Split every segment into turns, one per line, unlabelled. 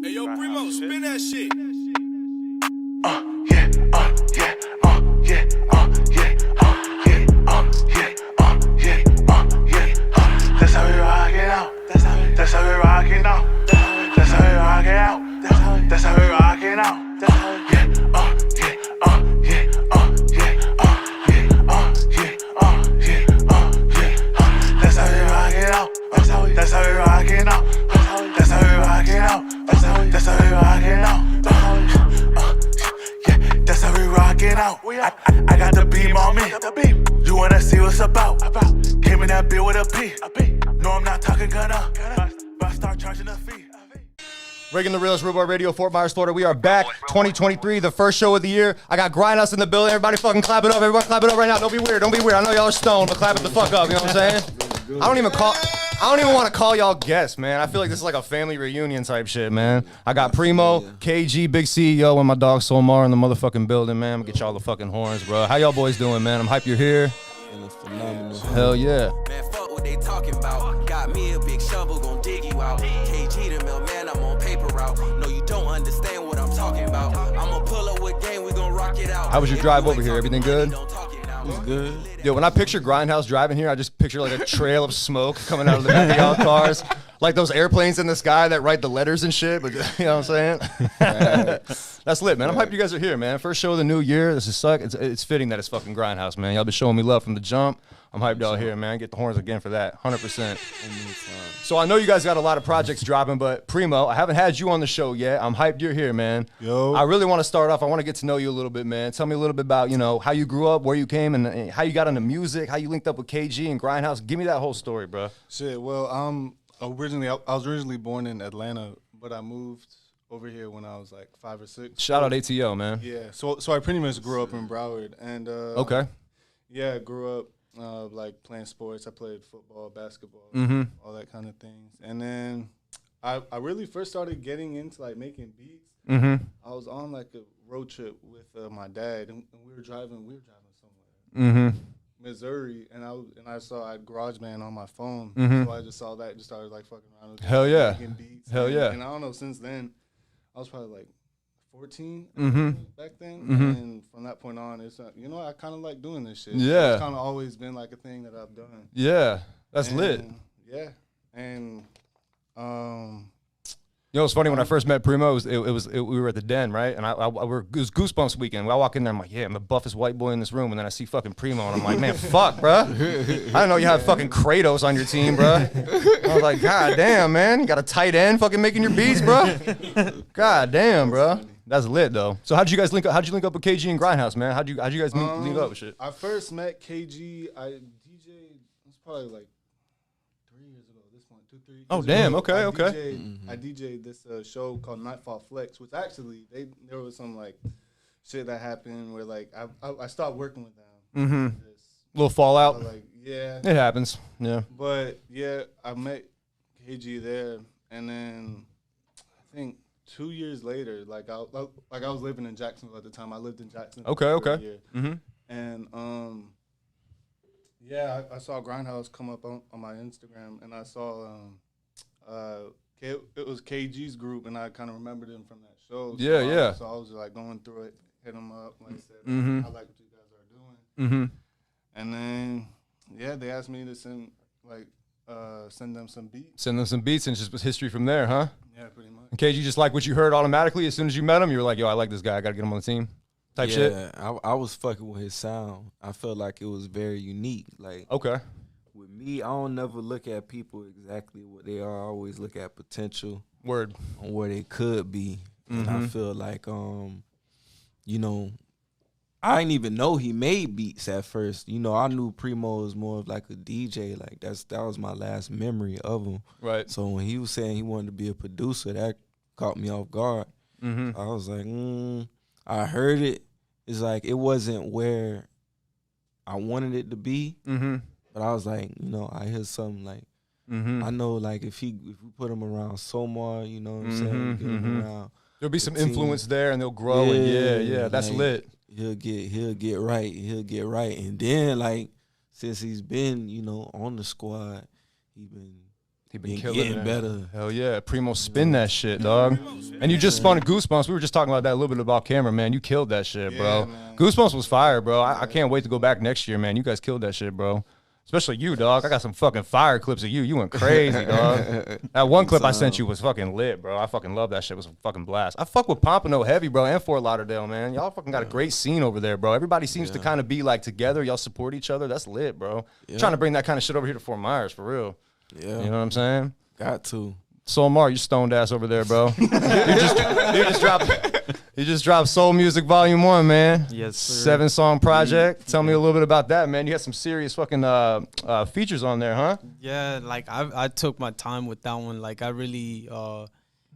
Hey, yo, Primo, spin that shit.
That's how we rock it out. That's how we rock it out. That's how we rock it out. That's how we rock it out. That's how we rock it out. That's how we rock it out. That's how we rock it out. That's how we rock it out. That's how we rock it out. I got the beam on me. You wanna see what's about? Came in that beer with a P. No, I'm not talking gunna, but I start charging a fee.
Reagan the Realist, Rude Boy Radio, Fort Myers, Florida. We are back, 2023, the first show of the year. I got Grindhouse in the building. Everybody fucking clap it up. Everybody clap it up right now. Don't be weird. Don't be weird. I know y'all are stoned, but clap it the fuck up. You know what I'm saying? I don't even want to call y'all guests, man. I feel like this is like a family reunion type shit, man. I got Primo, KG, Big CEO, and my dog Solmar in the motherfucking building, man. I'm gonna get y'all the fucking horns, bro. How y'all boys doing, man? I'm hype you're here.
Phenomenal.
Hell yeah.
Man, fuck what they talking about. Got me a big shovel, gon' dig you out. KG the mill, man, I'm on paper route. No, you don't understand what I'm talking about. I'ma pull up with game, we gon' rock it out.
How was your drive over here? Everything good?
It was good.
Yo, when I picture Grindhouse driving here, I just picture like a trail of smoke coming out of the back of y'all cars. Like those airplanes in the sky that write the letters and shit, but you know what I'm saying? That's lit, man. I'm hyped you guys are here, man. First show of the new year. This is suck. It's fitting that it's fucking Grindhouse, man. Y'all been showing me love from the jump. I'm hyped y'all here, man. Get the horns again for that, 100%. So I know you guys got a lot of projects dropping, but Primo, I haven't had you on the show yet. I'm hyped you're here, man.
Yo.
I really want to start off. I want to get to know you a little bit, man. Tell me a little bit about, you know, how you grew up, where you came, and how you got into music, how you linked up with KG and Grindhouse. Give me that whole story, bro.
Shit, well, I was originally born in Atlanta, but I moved over here when I was like 5 or 6.
Shout out ATO, man.
Yeah, so I pretty much grew up in Broward, and
Okay.
yeah, I grew up like playing sports. I played football, basketball, all that kind of things, and then I really first started getting into like making beats. I was on like a road trip with my dad, and we were driving somewhere. Missouri, and I saw I had GarageBand on my phone, so I just saw that and just started like fucking around with
Hell yeah.
making beats.
Hell
and,
yeah.
And I don't know, since then, I was probably like 14 back then, and from that point on, it's you know, I kind of like doing this shit.
Yeah.
It's kind of always been like a thing that I've done.
Yeah, that's lit.
And, yeah, and
You know, it's funny when I first met Primo. We were at the Den, right? And it was Goosebumps weekend. I walk in there, I'm like, yeah, I'm the buffest white boy in this room. And then I see fucking Primo, and I'm like, man, fuck, bro. I didn't know you had fucking Kratos on your team, bro. I was like, god damn, man, you got a tight end fucking making your beats, bro. God damn, bro. That's lit though. So how'd you guys link up? How'd you link up with KG and Grindhouse, man? How'd you guys link up with shit?
I first met KG. I DJ'd. It's probably like 3 years ago. This one, 2, 3 years
Oh damn.
ago.
Okay.
I DJ'd this show called Nightfall Flex, which actually there was some like shit that happened where like I stopped working with them.
Little fallout.
Like yeah,
It happens. Yeah.
but yeah, I met KG there, and then I think 2 years later, like I was living in Jacksonville at the time. I lived in Jacksonville. For a year. And yeah, I saw Grindhouse come up on my Instagram, and I saw it was KG's group, and I kind of remembered him from that show.
Yeah.
So I was like going through it, hit him up, like I said, I like what you guys are doing. And then yeah, they asked me to send them some beats.
Send them some beats and just was history from there, huh?
Yeah, pretty much.
In case you just like what you heard automatically as soon as you met him, you were like, yo, I like this guy. I got to get him on the team type shit.
Yeah, I was fucking with his sound. I felt like it was very unique. Like,
Okay.
with me, I don't never look at people exactly what they are. I always look at potential
Word.
on where they could be. And I feel like, you know, I didn't even know he made beats at first. You know, I knew Primo was more of like a DJ. Like that was my last memory of him.
Right.
So when he was saying he wanted to be a producer, that caught me off guard. I was like, I heard it. It's like it wasn't where I wanted it to be. But I was like, you know, I hear something like, I know like if we put him around Somar, you know what I'm saying? Get him around
There'll be some
team.
influence there, and they'll grow. And yeah, that's
like,
lit.
He'll get right. And then like since he's been, you know, on the squad, he been
He been
Been
killing
getting
it.
better.
Hell yeah, Primo, spin that shit, dog. And you just spun Goosebumps. We were just talking about that a little bit about camera, man. You killed that shit, bro.
man.
Goosebumps was fire, bro. I can't wait to go back next year, man. You guys killed that shit, bro. Especially you, dog. I got some fucking fire clips of you. You went crazy, dog. That one clip I sent you was fucking lit, bro. I fucking love that shit. It was a fucking blast. I fuck with Pompano heavy, bro, and Fort Lauderdale, man. Y'all fucking got a great scene over there, bro. Everybody seems to kind of be like together. Y'all support each other. That's lit, bro. Trying to bring that kind of shit over here to Fort Myers, for real.
Yeah.
You know what I'm saying?
Got to.
Soulmar, you stoned ass over there, bro. you just dropped Soul Music Volume 1, man.
Yes, sir.
7-song project. Tell me a little bit about that, man. You had some serious fucking features on there, huh?
Yeah, like I took my time with that one. Like I really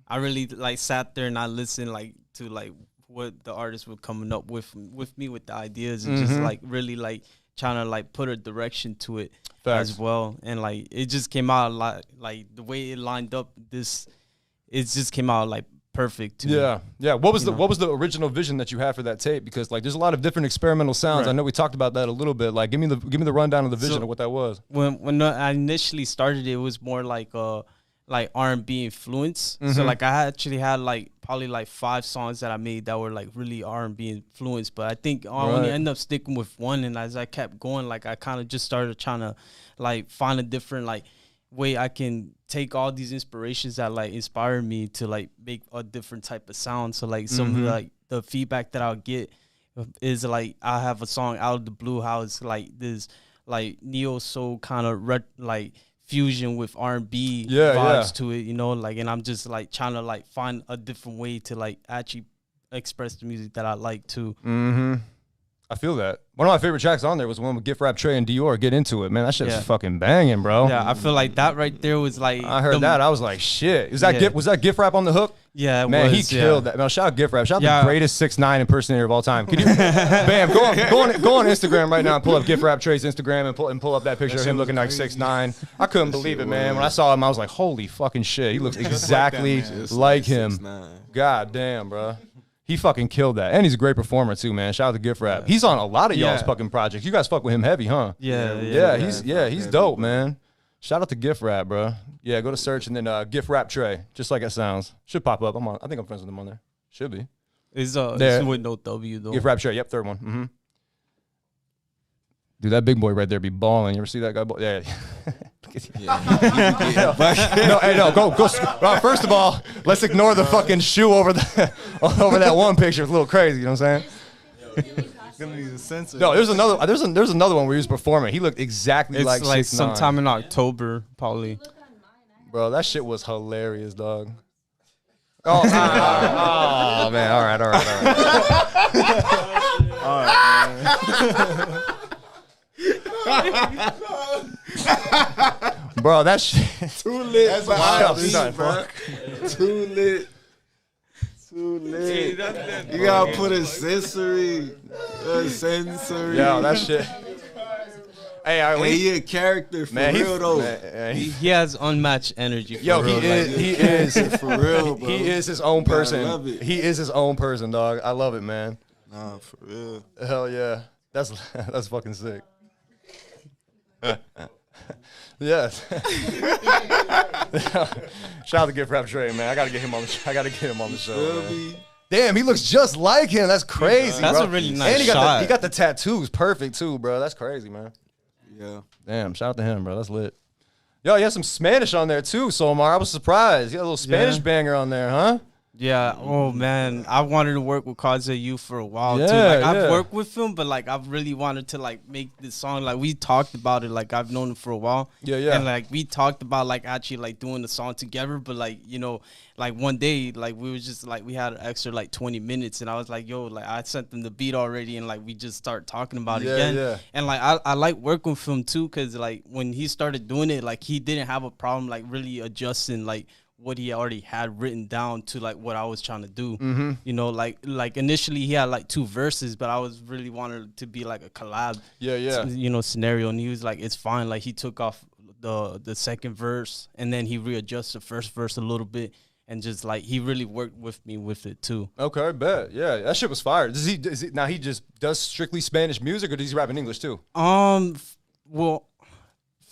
like sat there and I listened like to like what the artists were coming up with me with the ideas and just like really like trying to like put a direction to it as well. And like it just came out a lot, like the way it lined up, it just came out like perfect to me.
Yeah. What was the original vision that you had for that tape? Because like there's a lot of different experimental sounds.
Right.
I know we talked about that a little bit. Like give me the rundown of the vision of what that was.
When I initially started, it was more like R&B influence. So like I actually had like probably like 5 songs that I made that were like really R&B influenced. But I think I only ended up sticking with one. And as I kept going, like I kind of just started trying to like find a different like way I can take all these inspirations that like inspire me to like make a different type of sound. So like some of the, like the feedback that I'll get is like I have a song Out of the Blue, how it's like this like neo soul kind of like fusion with R&B vibes to it, you know, like, and I'm just like trying to like find a different way to like actually express the music that I like too.
I feel that. One of my favorite tracks on there was one with Gift Rap Trey and Dior. Get Into It, man. That shit's fucking banging, bro.
Yeah, I feel like that right there was like
I heard that. I was like, shit. Was that Gift Rap on the hook?
Yeah,
man, he killed that. Man, shout out Gift Rap. Shout out the greatest 6ix9ine impersonator of all time. Could you, bam, go on Instagram right now and pull up Gift Rap Trey's Instagram and pull up that picture of him looking like 6ix9ine. I couldn't believe it, man. When I saw him, I was like, holy fucking shit. He looks exactly like him. God damn, bro. He fucking killed that. And he's a great performer too, man. Shout out to Gift Rap. He's on a lot of y'all's fucking projects. You guys fuck with him heavy, huh? He's dope, man. Shout out to Gift Rap, bro. Yeah, go to search and then Gift Rap Trey, just like it sounds. Should pop up. I think I'm friends with him on there. Should be.
It's with no W though.
Gift Rap Trey. Yep, third one. Dude, that big boy right there be balling. You ever see that guy? Yeah. Go. First of all, let's ignore the fucking shoe over that one picture. It's a little crazy. You know what I'm saying?
Gonna need a censor.
No, there's another one where he was performing. He looked exactly
it's
like 6ix9ine.
Sometime in October, probably.
Bro, that shit was hilarious, dog. Oh man, all right. Bro, that shit
Too lit.
That's
for
wild,
R&B, bro. Too lit. You gotta put a sensory.
Yo, that shit. Hey,
he a character for real though.
He has unmatched energy.
Yo, he is
for real, bro.
He is his own person.
love it.
He is his own person, dog. I love it, man.
Nah, for real.
Hell yeah, that's fucking sick. Yes. Shout out to Gift Rap Trey, man. I gotta get him on the show. Man. Damn, he looks just like him. That's crazy.
That's
bro.
a really nice
and
shot.
He got the tattoos perfect too, bro. That's crazy, man.
Yeah.
Damn, shout out to him, bro. That's lit. Yo, you had some Spanish on there too, Soulmar. I was surprised. You got a little Spanish banger on there, huh?
Yeah. Oh man, I wanted to work with Kaze U for a while too.
Yeah,
Like I've worked with him, but like I've really wanted to like make this song. Like we talked about it. Like I've known him for a while.
Yeah.
And like we talked about like actually like doing the song together. But like you know, like one day like we was just like we had an extra like 20 minutes, and I was like, yo, like I sent them the beat already, and like we just start talking about it again.
Yeah.
And like I like working with him too, cause like when he started doing it, like he didn't have a problem like really adjusting like what he already had written down to like what I was trying to do. You know, like initially he had like 2 verses, but I was really wanted it to be like a collab you know, scenario, and he was like, it's fine. Like he took off the second verse and then he readjusted the first verse a little bit, and just like he really worked with me with it too.
Okay, bet. Yeah, that shit was fire. Now he just does strictly Spanish music, or does he rap in English too?
Well,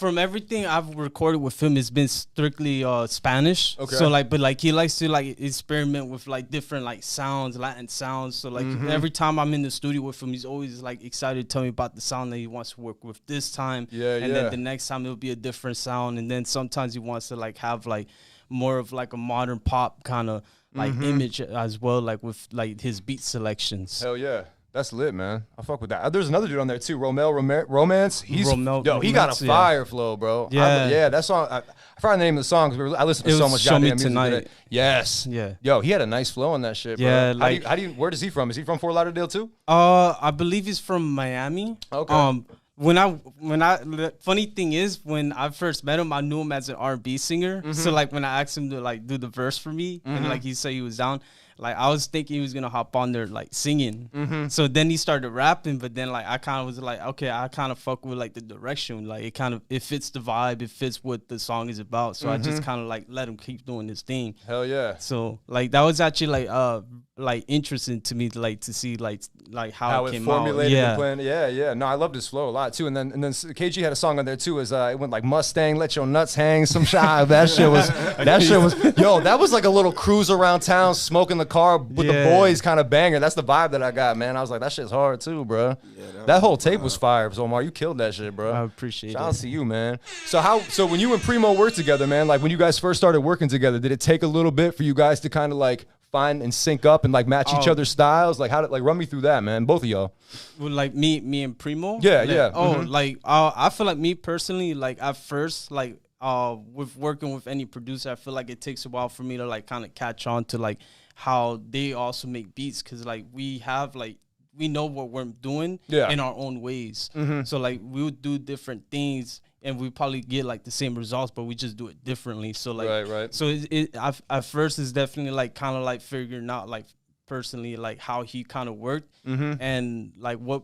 from everything I've recorded with him, it's been strictly Spanish.
Okay.
So like, but like he likes to like experiment with like different like sounds, Latin sounds. So like every time I'm in the studio with him, he's always like excited to tell me about the sound that he wants to work with this time.
Yeah,
and
yeah.
then the next time it'll be a different sound. And then sometimes he wants to like have like more of like a modern pop kind of like image as well, like with like his beat selections.
Hell yeah. That's lit, man. I fuck with that. There's another dude on there too, Romance. He's
Romel-
he got a
Romance, yeah.
fire flow, bro.
Yeah.
That song. I forgot the name of the song because I listened to
It
so
was
much
Show Me
goddamn music
Tonight.
today. Yes.
Yeah.
Yo, he had a nice flow on that shit, bro.
Yeah,
How do you? Where is he from? Is he from Fort Lauderdale too?
I believe he's from Miami.
Okay.
Funny thing is, when I first met him, I knew him as an R&B singer. So like when I asked him to like do the verse for me, and like he said he was down, like I was thinking he was gonna hop on there like singing. So then he started rapping, but then like I kind of was like, okay, I kind of fuck with like the direction, like it fits the vibe, it fits what the song is about. So I just kind of like let him keep doing his thing.
Hell yeah.
So like that was actually like interesting to me, like to see like how it came
formulated
out.
and planned. Yeah. No, I loved his flow a lot too. And then KG had a song on there too. It went like Mustang, let your nuts hang, some shy. That shit was yo. That was like a little cruise around town, smoking the car with the boys kind of banger. That's the vibe that I got, man. I was like, that shit's hard too, bro. Yeah, that whole tape was fire. So Omar, you killed that shit, bro.
I appreciate it.
Shout out to you, man. So when you and Primo worked together, man, like when you guys first started working together, did it take a little bit for you guys to kind of like find and sync up and like match each other's styles? Like run me through that, man. Both of y'all.
Well, like me and Primo.
Yeah,
like,
yeah.
Like I feel like me personally, like at first, like with working with any producer, I feel like it takes a while for me to like kind of catch on to like how they also make beats, because like we know what we're doing in our own ways. So like we would do different things and we probably get like the same results, but we just do it differently. So like,
right.
So at first it's definitely like kind of like figuring out like personally like how he kind of worked and like what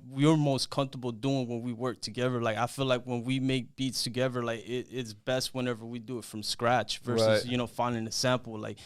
we're most comfortable doing when we work together. Like I feel like when we make beats together, like it's best whenever we do it from scratch versus finding a sample. Like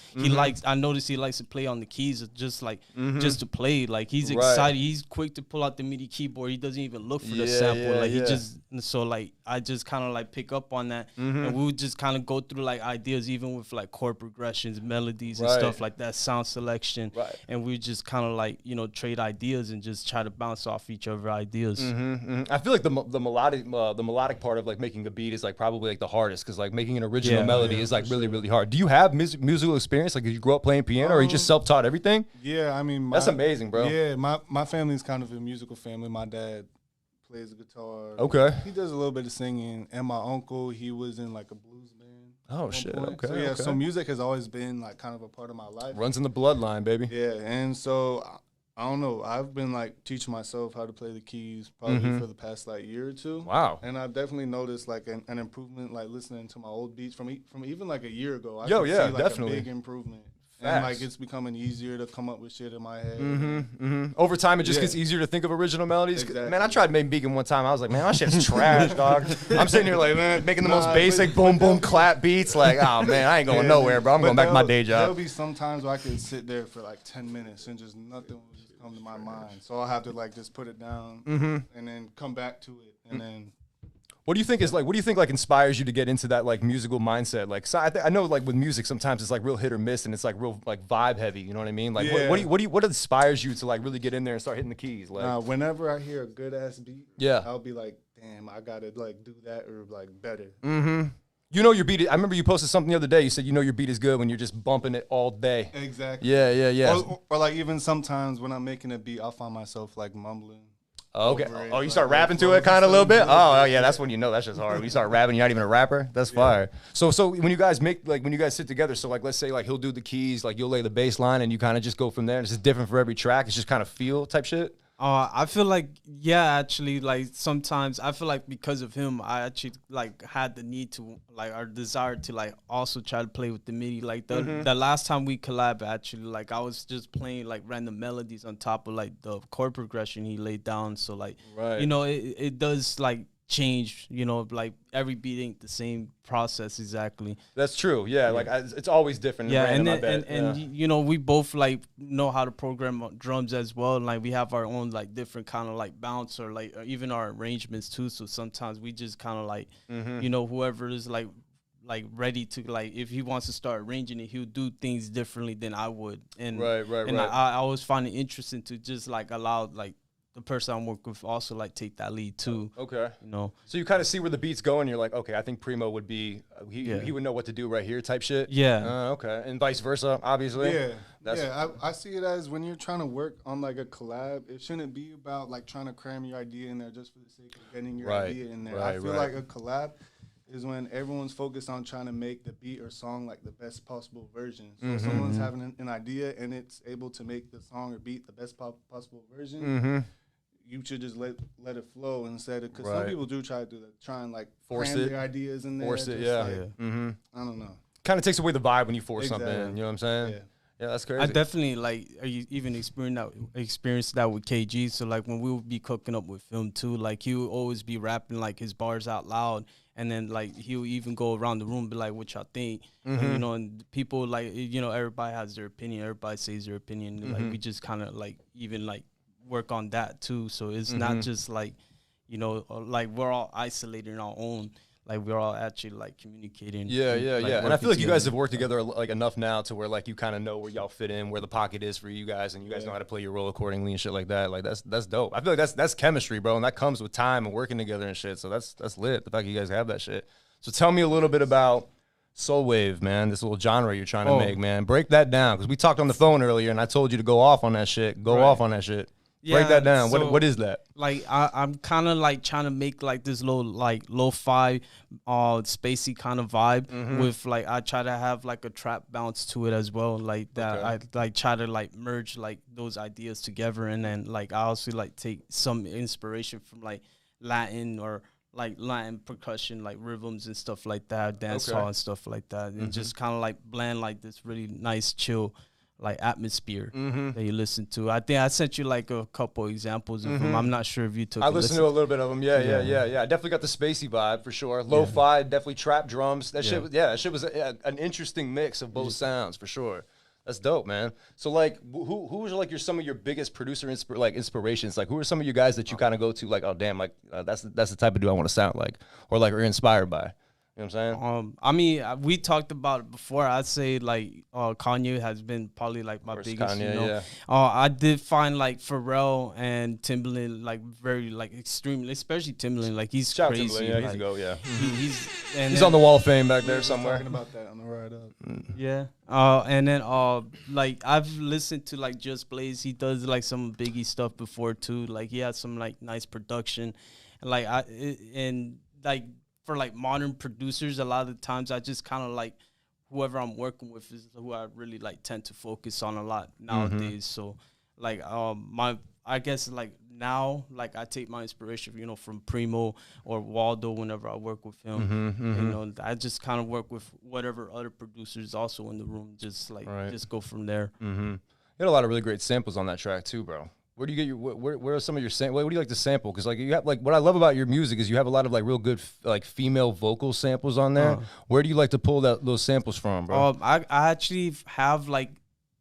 I noticed he likes to play on the keys just like just to play. Like he's excited, he's quick to pull out the MIDI keyboard. He doesn't even look for the sample. Like he just, so like I just kind of like pick up on that, and we would just kind of go through like ideas, even with like chord progressions, melodies and stuff like that, sound selection, and we just kind of like trade ideas and just try to bounce off each other ideas.
I feel like the melodic part of like making a beat is like probably like the hardest, because like making an original melody is like really hard. Do you have musical experience? Like did you grow up playing piano, or you just self-taught everything?
Yeah, I mean
that's amazing, bro.
Yeah, my family's kind of a musical family. My dad plays the guitar.
Okay.
He does a little bit of singing, and my uncle, he was in like a blues band.
Oh shit. Okay.
So yeah, so music has always been like kind of a part of my life.
Runs in the bloodline, baby.
Yeah, and so I don't know. I've been like teaching myself how to play the keys probably for the past like year or two.
Wow.
And I've definitely noticed like an improvement, like listening to my old beats from even like a year ago. I can see like
definitely.
a big improvement.
Facts.
And like it's becoming easier to come up with shit in my head.
Over time, it just gets easier to think of original melodies. Exactly. Man, I tried making Beacon one time. I was like, man, my shit's trash, dog. I'm sitting here like, man, making the most basic boom, boom, clap beats. Like, oh, man, I ain't going nowhere, bro. I'm going back to my day job.
There'll be some times where I can sit there for like 10 minutes and just nothing will just come to my mind. So I'll have to like just put it down and then come back to it. And then...
What do you think inspires you to get into that like musical mindset? Like, so I know like with music sometimes it's like real hit or miss, and it's like real like vibe heavy. You know what I mean? Like, what inspires you to like really get in there and start hitting the keys? Like,
whenever I hear a good ass beat, I'll be like, damn, I gotta like do that or like better.
You know your beat. I remember you posted something the other day. You said your beat is good when you're just bumping it all day.
Exactly.
Yeah.
Or like even sometimes when I'm making a beat, I'll find myself like mumbling.
Oh, okay. Oh, you start rapping to it kind of a little bit? Oh, yeah, that's when you know that's just hard. When you start rapping, you're not even a rapper? That's fire. So when you guys sit together, so like let's say like he'll do the keys, like you'll lay the bass line and you kind of just go from there. It's just different for every track. It's just kind of feel type shit?
I feel like, actually, like sometimes I feel like because of him, I actually like had the need to like our desire to like also try to play with the MIDI. Like the last time we collab, actually, like I was just playing like random melodies on top of like the chord progression he laid down. So like, it does like change. You know, like every beat ain't the same process exactly.
That's true. Yeah, like it's always different.
Yeah, and
random,
then,
I bet.
and
Yeah.
you know, we both like know how to program drums as well. And, like we have our own like different kind of like bounce or like even our arrangements too. So sometimes we just kind of like you know, whoever is like ready to, like, if he wants to start arranging it, he'll do things differently than I would. And
Right.
I always find it interesting to just like allow like the person I'm working with also like take that lead too.
Okay.
You know.
So you kind of see where the beat's going. You're like, okay, I think Primo would be
Yeah.
he would know what to do right here, type shit.
Yeah.
Okay. And vice versa, obviously.
Yeah,
That's
I see it as when you're trying to work on like a collab, it shouldn't be about like trying to cram your idea in there just for the sake of getting your
Right,
idea in there.
right,
I feel
right.
like a collab is when everyone's focused on trying to make the beat or song like the best possible version. So if someone's having an idea and it's able to make the song or beat the best possible version, you should just let it flow instead of, because some
Right.
people do try to do that, try and like
Force
cram
it.
their ideas in there.
Force it,
just
yeah.
like, I don't know.
Kind of takes away the vibe when you force something.
Exactly.
You know what I'm saying?
Yeah.
Yeah, that's crazy.
I definitely like you even experienced that with KG. So like when we would be cooking up with him too, like he would always be rapping like his bars out loud, and then like he'll even go around the room and be like, "What y'all think?" And, you know, and people like, you know, everybody has their opinion. Everybody says their opinion. Like we just kind of like even like work on that too. So it's not just like, you know, like we're all isolated in our own. Like we're all actually like communicating.
Yeah,
like,
and I
working
feel like you guys
together.
have worked together like enough now to where like you kind of know where y'all fit in, where the pocket is for you guys, and you guys know how to play your role accordingly and shit like that. Like that's dope. I feel like that's chemistry, bro, and that comes with time and working together and shit. So that's lit. The fact that you guys have that shit. So tell me a little bit about Soul Wave, man. This little genre you're trying to make, man. Break that down, because we talked on the phone earlier, and I told you to go off on that shit. Go off on that shit. Break that down.
so,
What is that?
Like I'm kind of like trying to make like this little like lo-fi, spacey kind of vibe with like I try to have like a trap bounce to it as well. Like that I like try to like merge like those ideas together, and then like I also like take some inspiration from like Latin or like Latin percussion, like rhythms and stuff like that, dancehall and stuff like that, and just kind of like blend like this really nice chill like atmosphere that you listen to. I think I sent you like a couple examples of them. I'm not sure if you took.
I listened to a little bit of them. Yeah. I definitely got the spacey vibe for sure. Lo-fi, definitely trap drums. That shit. That shit was an interesting mix of both sounds for sure. That's dope, man. So like, who was like some of your biggest producer inspirations? Like, who are some of you guys that you kind of go to? Like, oh damn, like that's the type of dude I want to sound like, or like are inspired by. You know what I'm saying?
I mean, we talked about it before. I'd say like Kanye has been probably like my biggest.
Kanye,
you know,
yeah.
I did find like Pharrell and Timbaland like very like extremely, especially Timbaland. Like he's
Shout out
crazy.
to Timbaland. Yeah, he's
like,
a go. Yeah,
he's
on the Wall of Fame back there somewhere.
Talking about that on the ride up.
Yeah. And then like I've listened to like Just Blaze. He does like some Biggie stuff before too. Like he has some like nice production, and like like for like modern producers, a lot of the times I just kind of like whoever I'm working with is who I really like tend to focus on a lot nowadays. So like I guess like now like I take my inspiration, you know, from Primo or Waldo whenever I work with him. You know, I just kind of work with whatever other producers also in the room, just like just go from there.
You had a lot of really great samples on that track too, bro. Where do you get your where are some of your what do you like to sample? Because like you have like what I love about your music is you have a lot of like real good like female vocal samples on there. Where do you like to pull those samples from, bro?
I actually have like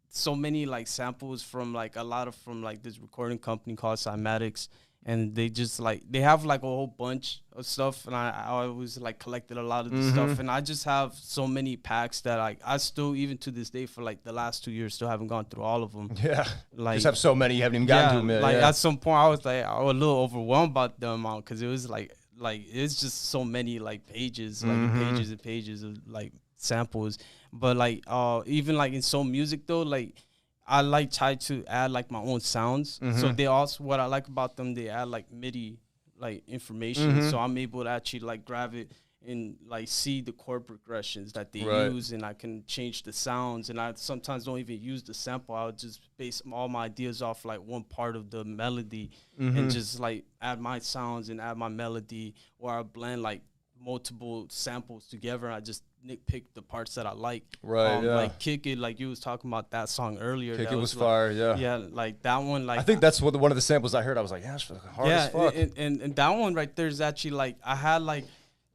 so many like samples from like a lot of from like this recording company called Cymatics, and they just like they have like a whole bunch of stuff, and I always like collected a lot of this stuff, and I just have so many packs that like I still even to this day for like the last 2 years still haven't gone through all of them.
Yeah,
like
just have so many you haven't even gotten to them yet.
Like
Yeah.
at some point I was a little overwhelmed about the amount because it was like it's just so many like pages, like pages and pages of like samples. But like even like in soul music though, like I like try to add like my own sounds. So they also what I like about them, they add like MIDI like information. So I'm able to actually like grab it and like see the chord progressions that they use, and I can change the sounds. And I sometimes don't even use the sample. I'll just base all my ideas off like one part of the melody and just like add my sounds and add my melody, or I blend like multiple samples together. I just nitpick the parts that I like.
Right, yeah.
Like Kick It, like you was talking about that song earlier.
Kick
that
It was
like,
fire, yeah.
Yeah, like that one. Like
I think that's what one of the samples I heard. I was like, yeah, that's hard as fuck.
and that one right there is actually like I had like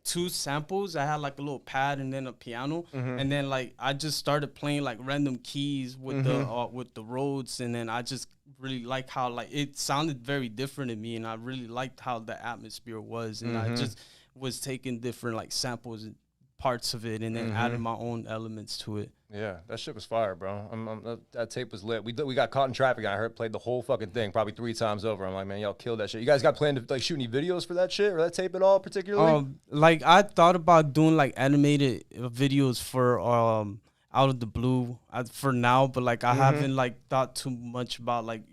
2 samples. I had like a little pad and then a piano, and then like I just started playing like random keys with the Rhodes, and then I just really like how like it sounded very different to me, and I really liked how the atmosphere was, and I just was taking different like samples and parts of it, and then adding my own elements to it.
Yeah, that shit was fire, bro. That tape was lit. We got caught in traffic, and I heard played the whole fucking thing probably 3 times over. I'm like, man, y'all killed that shit. You guys got planned to like shoot any videos for that shit or that tape at all, particularly?
Like I thought about doing like animated videos for Out of the Blue for now, but like I haven't like thought too much about like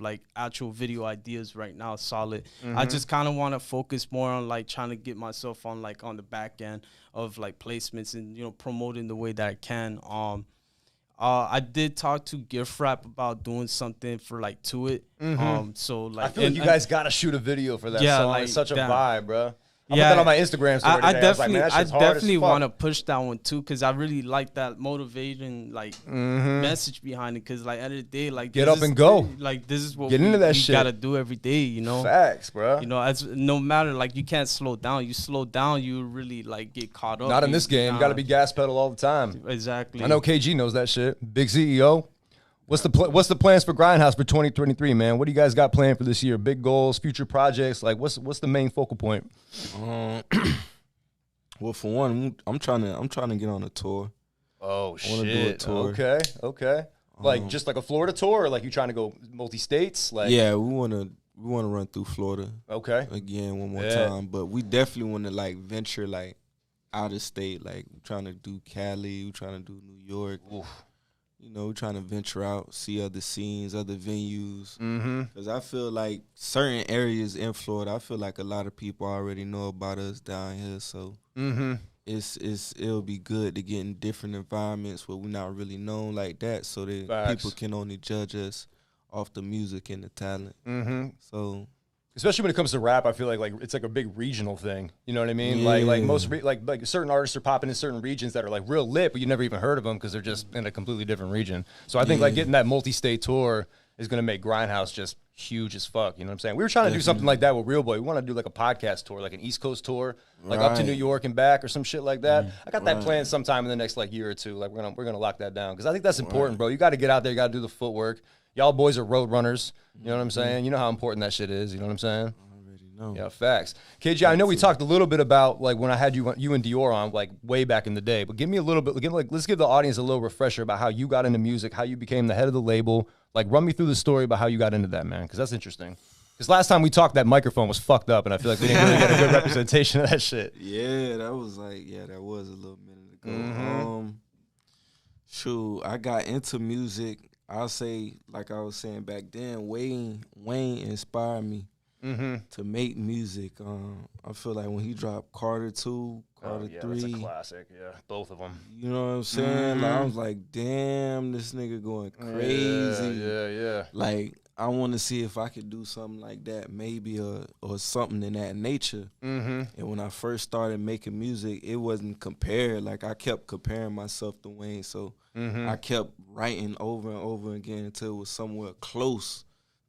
like actual video ideas right now. Solid. I just kind of want to focus more on like trying to get myself on like on the back end of like placements and promoting the way that I can. I did talk to Gift Wrap about doing something for like To It. So like
I feel like you guys gotta shoot a video for that song.
like,
It's such a
damn.
vibe, bro. I put that on my Instagram story today.
I
was like, man, that
I
shit's hard as
definitely
fuck.
want to push that one too, because I really like that motivating like message behind it. Because like at the end of the day, like
Get
this
up
is-
and go.
Like this is what
Get into that
we
shit.
gotta do every day.
Facts, bro.
As no matter like you can't slow down. You slow down, you really like get caught up.
Not in this game. You got to be gas pedal all the time.
Exactly.
I know KG knows that shit. Big CEO. What's the plans for Grindhouse for 2023, man? What do you guys got planned for this year? Big goals, future projects. Like, what's the main focal point?
Well, for one, I'm trying to get on a tour.
Oh
I wanna do a tour.
Okay. Like just like a Florida tour, or like you trying to go multi states? Like
Yeah, we wanna run through Florida
Okay.
again one more
Yeah.
time, but we definitely want to like venture like out of state. Like we're trying to do Cali, we're trying to do New York.
Oof.
We're trying to venture out, see other scenes, other venues.
Mm-hmm.
Because I feel like certain areas in Florida, I feel like a lot of people already know about us down here. So
Mm-hmm.
it'll be good to get in different environments where we're not really known like that, so that
Facts.
people can only judge us off the music and the talent.
Mm-hmm.
So
Especially when it comes to rap, I feel like it's like a big regional thing. You know what I mean? Like
Yeah.
most like certain artists are popping in certain regions that are like real lit, but you never even heard of them because they're just in a completely different region. So I think like getting that multi-state tour is gonna make Grindhouse just huge as fuck. You know what I'm saying? We were trying to do something like that with Real Boy. We want to do like a podcast tour, like an East Coast tour, like up to
Right.
New York and back or some shit like that. I got that planned sometime in the next like year or two. Like we're gonna lock that down because I think that's important, bro. You got to get out there, you got to do the footwork. Y'all boys are road runners. You know what I'm saying? You know how important that shit is. You know what I'm saying?
no.
Yeah, facts. KJ, I know we talked a little bit about like when I had you and Dior on like way back in the day, but give me a little bit. Let's give the audience a little refresher about how you got into music, how you became the head of the label. Like, run me through the story about how you got into that, man, because that's interesting. Because last time we talked, that microphone was fucked up, and I feel like we didn't really get a good representation of that shit.
Yeah, that was a little minute ago. Shoot, I got into music. I'll say, like I was saying back then, Wayne inspired me to make music. I feel like when he dropped Carter 2, Carter 3.
That's a classic. Yeah, both of them.
You know what I'm saying? Like, I was like, damn, this nigga going crazy.
Yeah.
Like, I want to see if I could do something like that, maybe, or something in that nature. And when I first started making music, it wasn't compared. Like, I kept comparing myself to Wayne, so I kept writing over and over again until it was somewhere close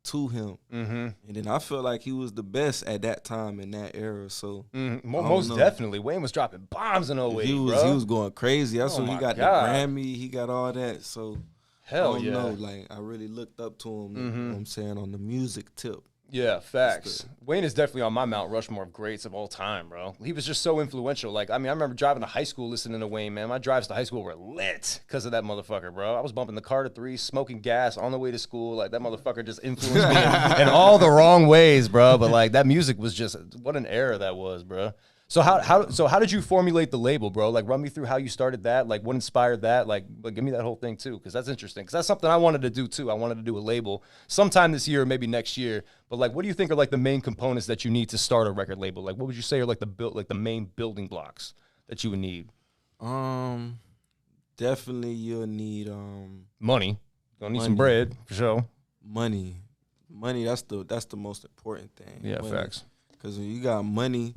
to him. And then I felt like he was the best at that time in that era. So
Most definitely. Wayne was dropping bombs in 08,
he
bro.
was going crazy. That's
Oh
when he
my
got
God.
the Grammy. He got all that. So
Hell
I don't
yeah.
know. Like, I really looked up to him. You know what I'm saying, on the music tip.
Yeah, facts. Wayne is definitely on my Mount Rushmore of greats of all time, bro. He was just so influential. Like, I mean, I remember driving to high school listening to Wayne, man. My drives to high school were lit because of that motherfucker, bro. I was bumping the Carter 3, smoking gas on the way to school. Like, that motherfucker just influenced me in all the wrong ways, bro. But, like, that music was just, what an era that was, bro. So how did you formulate the label, bro? Like, run me through how you started that. Like, what inspired that? Like give me that whole thing too, because that's interesting. Because that's something I wanted to do too. I wanted to do a label sometime this year, or maybe next year. But like, what do you think are like the main components that you need to start a record label? Like, what would you say are like the main building blocks that you would need?
Definitely you'll need
Money. Gonna need some
Money.
bread for sure.
money. Money, that's the most important thing.
Yeah,
Money.
facts.
Because when you got money,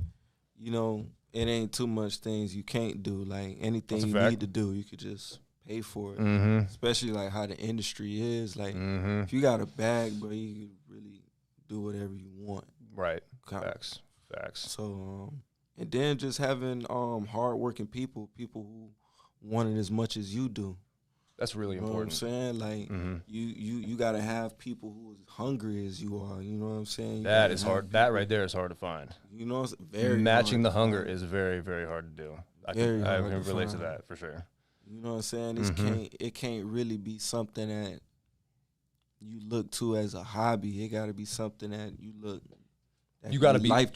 you know, it ain't too much things you can't do. Like anything
That's a
you
fact.
need to do, you could just pay for it.
Mm-hmm.
Especially like how the industry is. Like
Mm-hmm.
if you got a bag, bro, you can really do whatever you want.
Right.
Kind of.
Facts.
So and then just having hardworking people who want it as much as you do.
That's really
You know what I'm
important.
saying? Like
Mm-hmm.
you gotta have people who is hungry as you are. You know what I'm saying? You
That
gotta
is
have
hard. That
people-
right there is hard to find.
You know, it's very
Matching
hard
the
to
hunger
find.
is very, very hard to do. I
Very
can
hard to
relate to
find.
that for sure.
You know what I'm saying?
Mhm.
It can't really be something that you look to as a hobby. It got to be something that you look. That
You got to be
life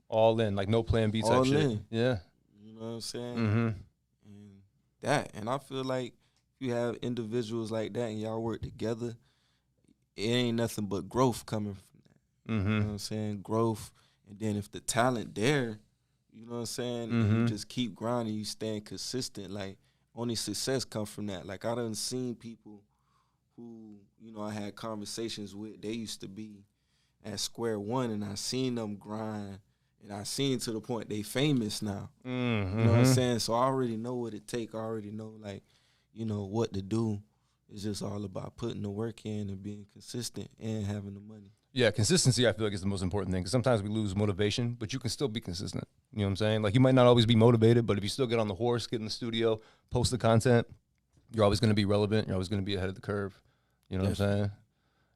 all in, like no plan B type
All
shit.
in.
Yeah.
You know what I'm saying?
Mm-hmm.
And I feel like if you have individuals like that and y'all work together, it ain't nothing but growth coming from that. You know
Mm-hmm.
what I'm saying? Growth. And then if the talent there, you know what I'm saying? And
Mhm.
you just keep grinding, you staying consistent. Like only success comes from that. Like I done seen people who, you know, I had conversations with, they used to be at square one and I seen them grind and I seen to the point they famous now.
Mm-hmm.
You know what I'm saying? So I already know what it take. I already know like, you know, what to do. It's just all about putting the work in and being consistent and having the money.
Yeah, consistency I feel like is the most important thing because sometimes we lose motivation, but you can still be consistent. You know what I'm saying? Like you might not always be motivated, but if you still get on the horse, get in the studio, post the content, you're always going to be relevant. You're always going to be ahead of the curve. You know what I'm saying?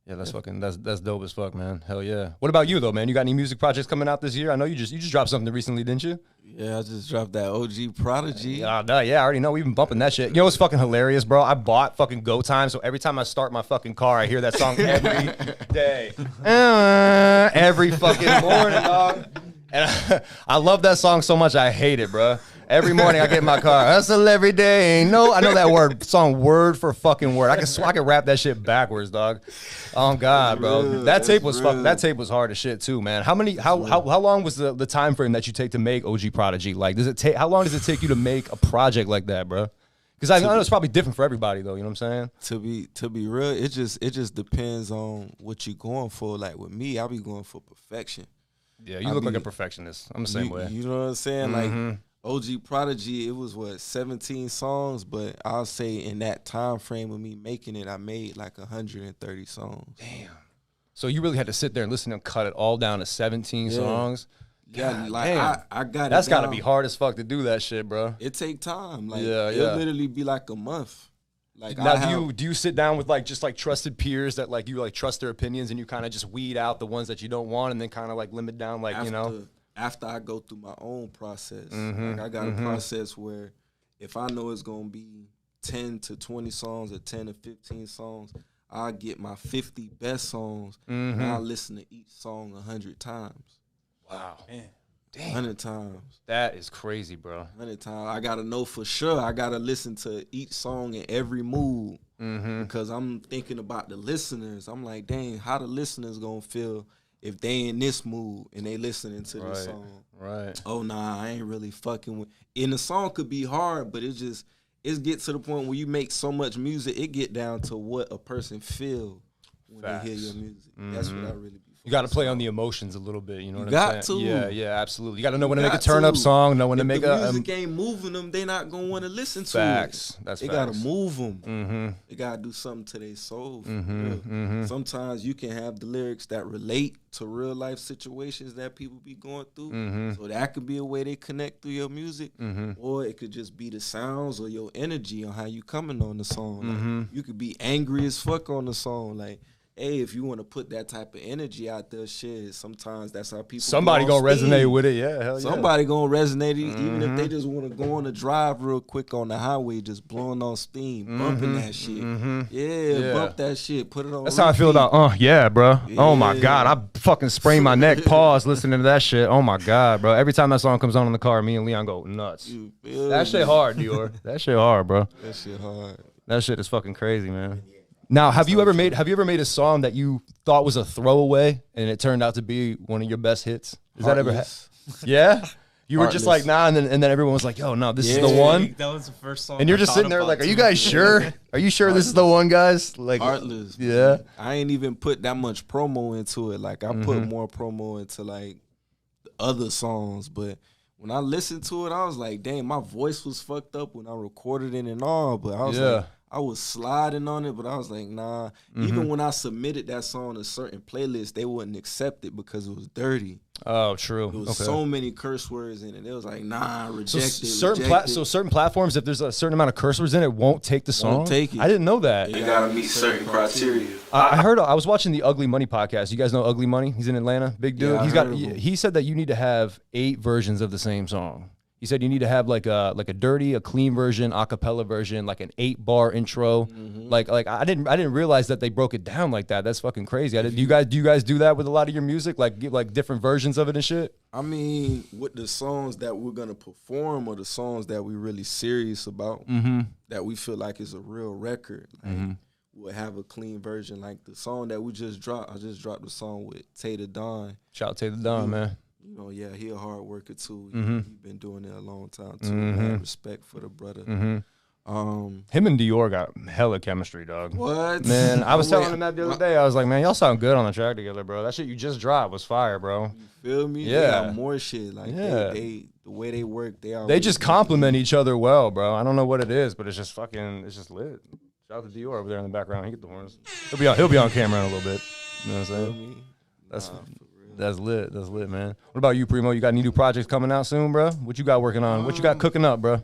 Yeah, that's dope as fuck, man. Hell yeah. What about you though, man? You got any music projects coming out this year? I know you just dropped something recently, didn't you?
Yeah, I just dropped that OG Prodigy.
Yeah, I already know. We've been bumping that shit. You know what's fucking hilarious, bro? I bought fucking Go Time, so every time I start my fucking car, I hear that song every day. Every fucking morning, dog. And I love that song so much, I hate it, bro. Every morning I get in my car, hustle every day. No, I know that song word for fucking word. I can rap that shit backwards, dog. Oh God, bro.
real.
That tape
That's
was
real.
that tape was hard as shit too, man. How long was the time frame that you take to make OG Prodigy? Like, how long does it take you to make a project like that, bro? Because I know it's probably different for everybody, though. You know what I'm saying?
To be real, it just depends on what you're going for. Like with me, I be going for perfection.
Yeah, you look like a perfectionist. I'm the same way.
You know what I'm saying?
Mhm.
Like OG Prodigy, it was 17 songs, but I'll say in that time frame of me making it, I made like 130 songs.
Damn. So you really had to sit there and listen and cut it all down to 17 songs.
Yeah,
God
like
damn.
I got
That's
it
got to
down.
be hard as fuck to do that shit, bro.
It take time. Like
Yeah,
it'll
yeah.
literally be like a month. Like
Now, do you sit down with like just like trusted peers that like you like trust their opinions and you kind of just weed out the ones that you don't want and then kind of like limit down like
after I go through my own process.
Mhm,
Like I got a process where if I know it's gonna be 10 to 20 songs or 10 to 15 songs, I'll get my 50 best songs and I'll listen to each song 100 times.
Wow. Damn.
100 times.
That is crazy, bro.
100 times. I gotta know for sure. I gotta listen to each song in every mood because I'm thinking about the listeners. I'm like, dang, how the listeners gonna feel if they in this mood and they listening to this song?
Right.
Oh nah, I ain't really fucking with. And the song could be hard, but it get to the point where you make so much music, it get down to what a person feel when they hear your music. That's what I really be.
You got to play on the emotions a little bit. You know what I'm
got
saying?
to.
Yeah, yeah, absolutely. You got to know when to make a
Got
turn up
to.
song, know when to
If
make
the
a
music ain't moving them, they not gonna want to listen to
facts.
it.
That's
they
facts.
gotta move them.
Mm-hmm.
They gotta do something to their soul. For
Mhm,
real.
mhm.
Sometimes you can have the lyrics that relate to real life situations that people be going through.
Mhm.
So that could be a way they connect through your music,
Mhm.
or it could just be the sounds or your energy on how you coming on the song. Like,
Mhm.
you could be angry as fuck on the song, like. Hey, if you want to put that type of energy out there, shit, sometimes that's how people.
Somebody
go on
gonna
steam.
resonate with it. Yeah, hell yeah.
Somebody gonna resonate, even if they just want to go on a drive real quick on the highway, just blowing on steam, bumping that shit. Yeah, bump that shit, put it on.
That's how I feel about, yeah, bro. Oh my
Yeah.
God, I fucking sprain my neck, pause, listening to that shit. Oh my God, bro. Every time that song comes on in the car, me and Leon go nuts.
You feel
That
me?
shit hard, Dior. That shit hard, bro.
That shit hard.
That shit is fucking crazy, man. Now, have you ever made a song that you thought was a throwaway and it turned out to be one of your best hits? Has that ever happened?
Heartless.
Yeah? You were just like,
Heartless.
nah, and then everyone was like, yo, no, this is the
Yeah.
one.
That was the first song.
And you're
I
just
thought
sitting there
about
like, are you
too.
guys sure? Are you sure this is the one, guys? Like,
Heartless.
yeah.
I ain't even put that much promo into it. Like I put
Mm-hmm.
more promo into like the other songs, but when I listened to it, I was like, damn, my voice was fucked up when I recorded it and all, but I was like, I was sliding on it, but I was like, nah. Even when I submitted that song to certain playlists, they wouldn't accept it because it was dirty.
Oh, true.
There was so many curse words in it. It was like, nah, reject it.
So certain platforms, if there's a certain amount of curse words in it, won't take the song.
Won't take it.
I didn't know that.
You gotta meet certain criteria.
I was watching the Ugly Money podcast. You guys know Ugly Money? He's in Atlanta, big dude.
Yeah,
He said that you need to have 8 versions of the same song. He said you need to have like a dirty, a clean version, a cappella version, like an 8-bar intro. Like I didn't realize that they broke it down like that. That's fucking crazy. Do you guys do that with a lot of your music? Like give like different versions of it and shit?
I mean, with the songs that we're gonna perform or the songs that we really serious about, that we feel like is a real record, like we'll have a clean version. Like the song that we just dropped, I just dropped the song with Tater Don.
Shout out Tater Don, man.
You know, yeah, he a hard worker too. He been doing it a long time too. Mad respect for the brother.
Him and Dior got hella chemistry, dog.
What?
Man, I was telling him that the other day. I was like, man, y'all sound good on the track together, bro. That shit you just dropped was fire, bro.
You feel me?
Yeah.
They got more shit. Like they the way they work,
they just complement each other well, bro. I don't know what it is, but it's just lit. Shout out to Dior over there in the background. He get the horns. He'll be on camera in a little bit. You know what I'm saying? That's lit. That's lit, man. What about you, Primo? You got any new projects coming out soon, bro? What you got working on? What you got cooking up, bro?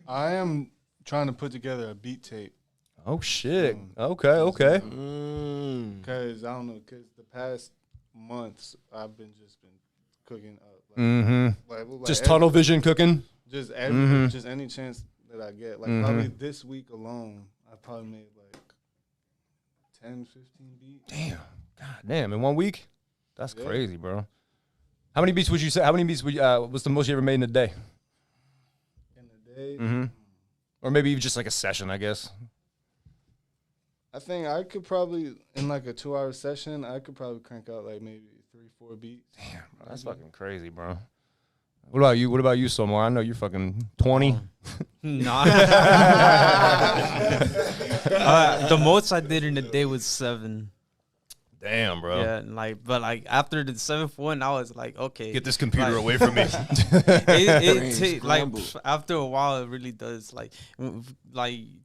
I am trying to put together a beat tape.
Oh shit. Okay.
Because I don't know. Because the past months I've been cooking up. Like
Just tunnel vision cooking.
Just just any chance that I get. Like probably this week alone, I probably made like 10, 15 beats.
Damn. God damn. In 1 week? That's crazy, bro. How many beats would you say? How many beats was the most you ever made in a day?
In a day?
Or maybe even just like a session, I guess.
I think I could probably, in like a 2-hour session, I could probably crank out like maybe 3-4 beats.
Damn, bro, that's fucking crazy, bro. What about you? What about you, Somar? I know you're fucking 20.
Nah. The most I did in a day was 7.
Damn, bro.
Yeah, but after the 7th one, I was like, okay,
Get this computer away from me.
After a while, it really does like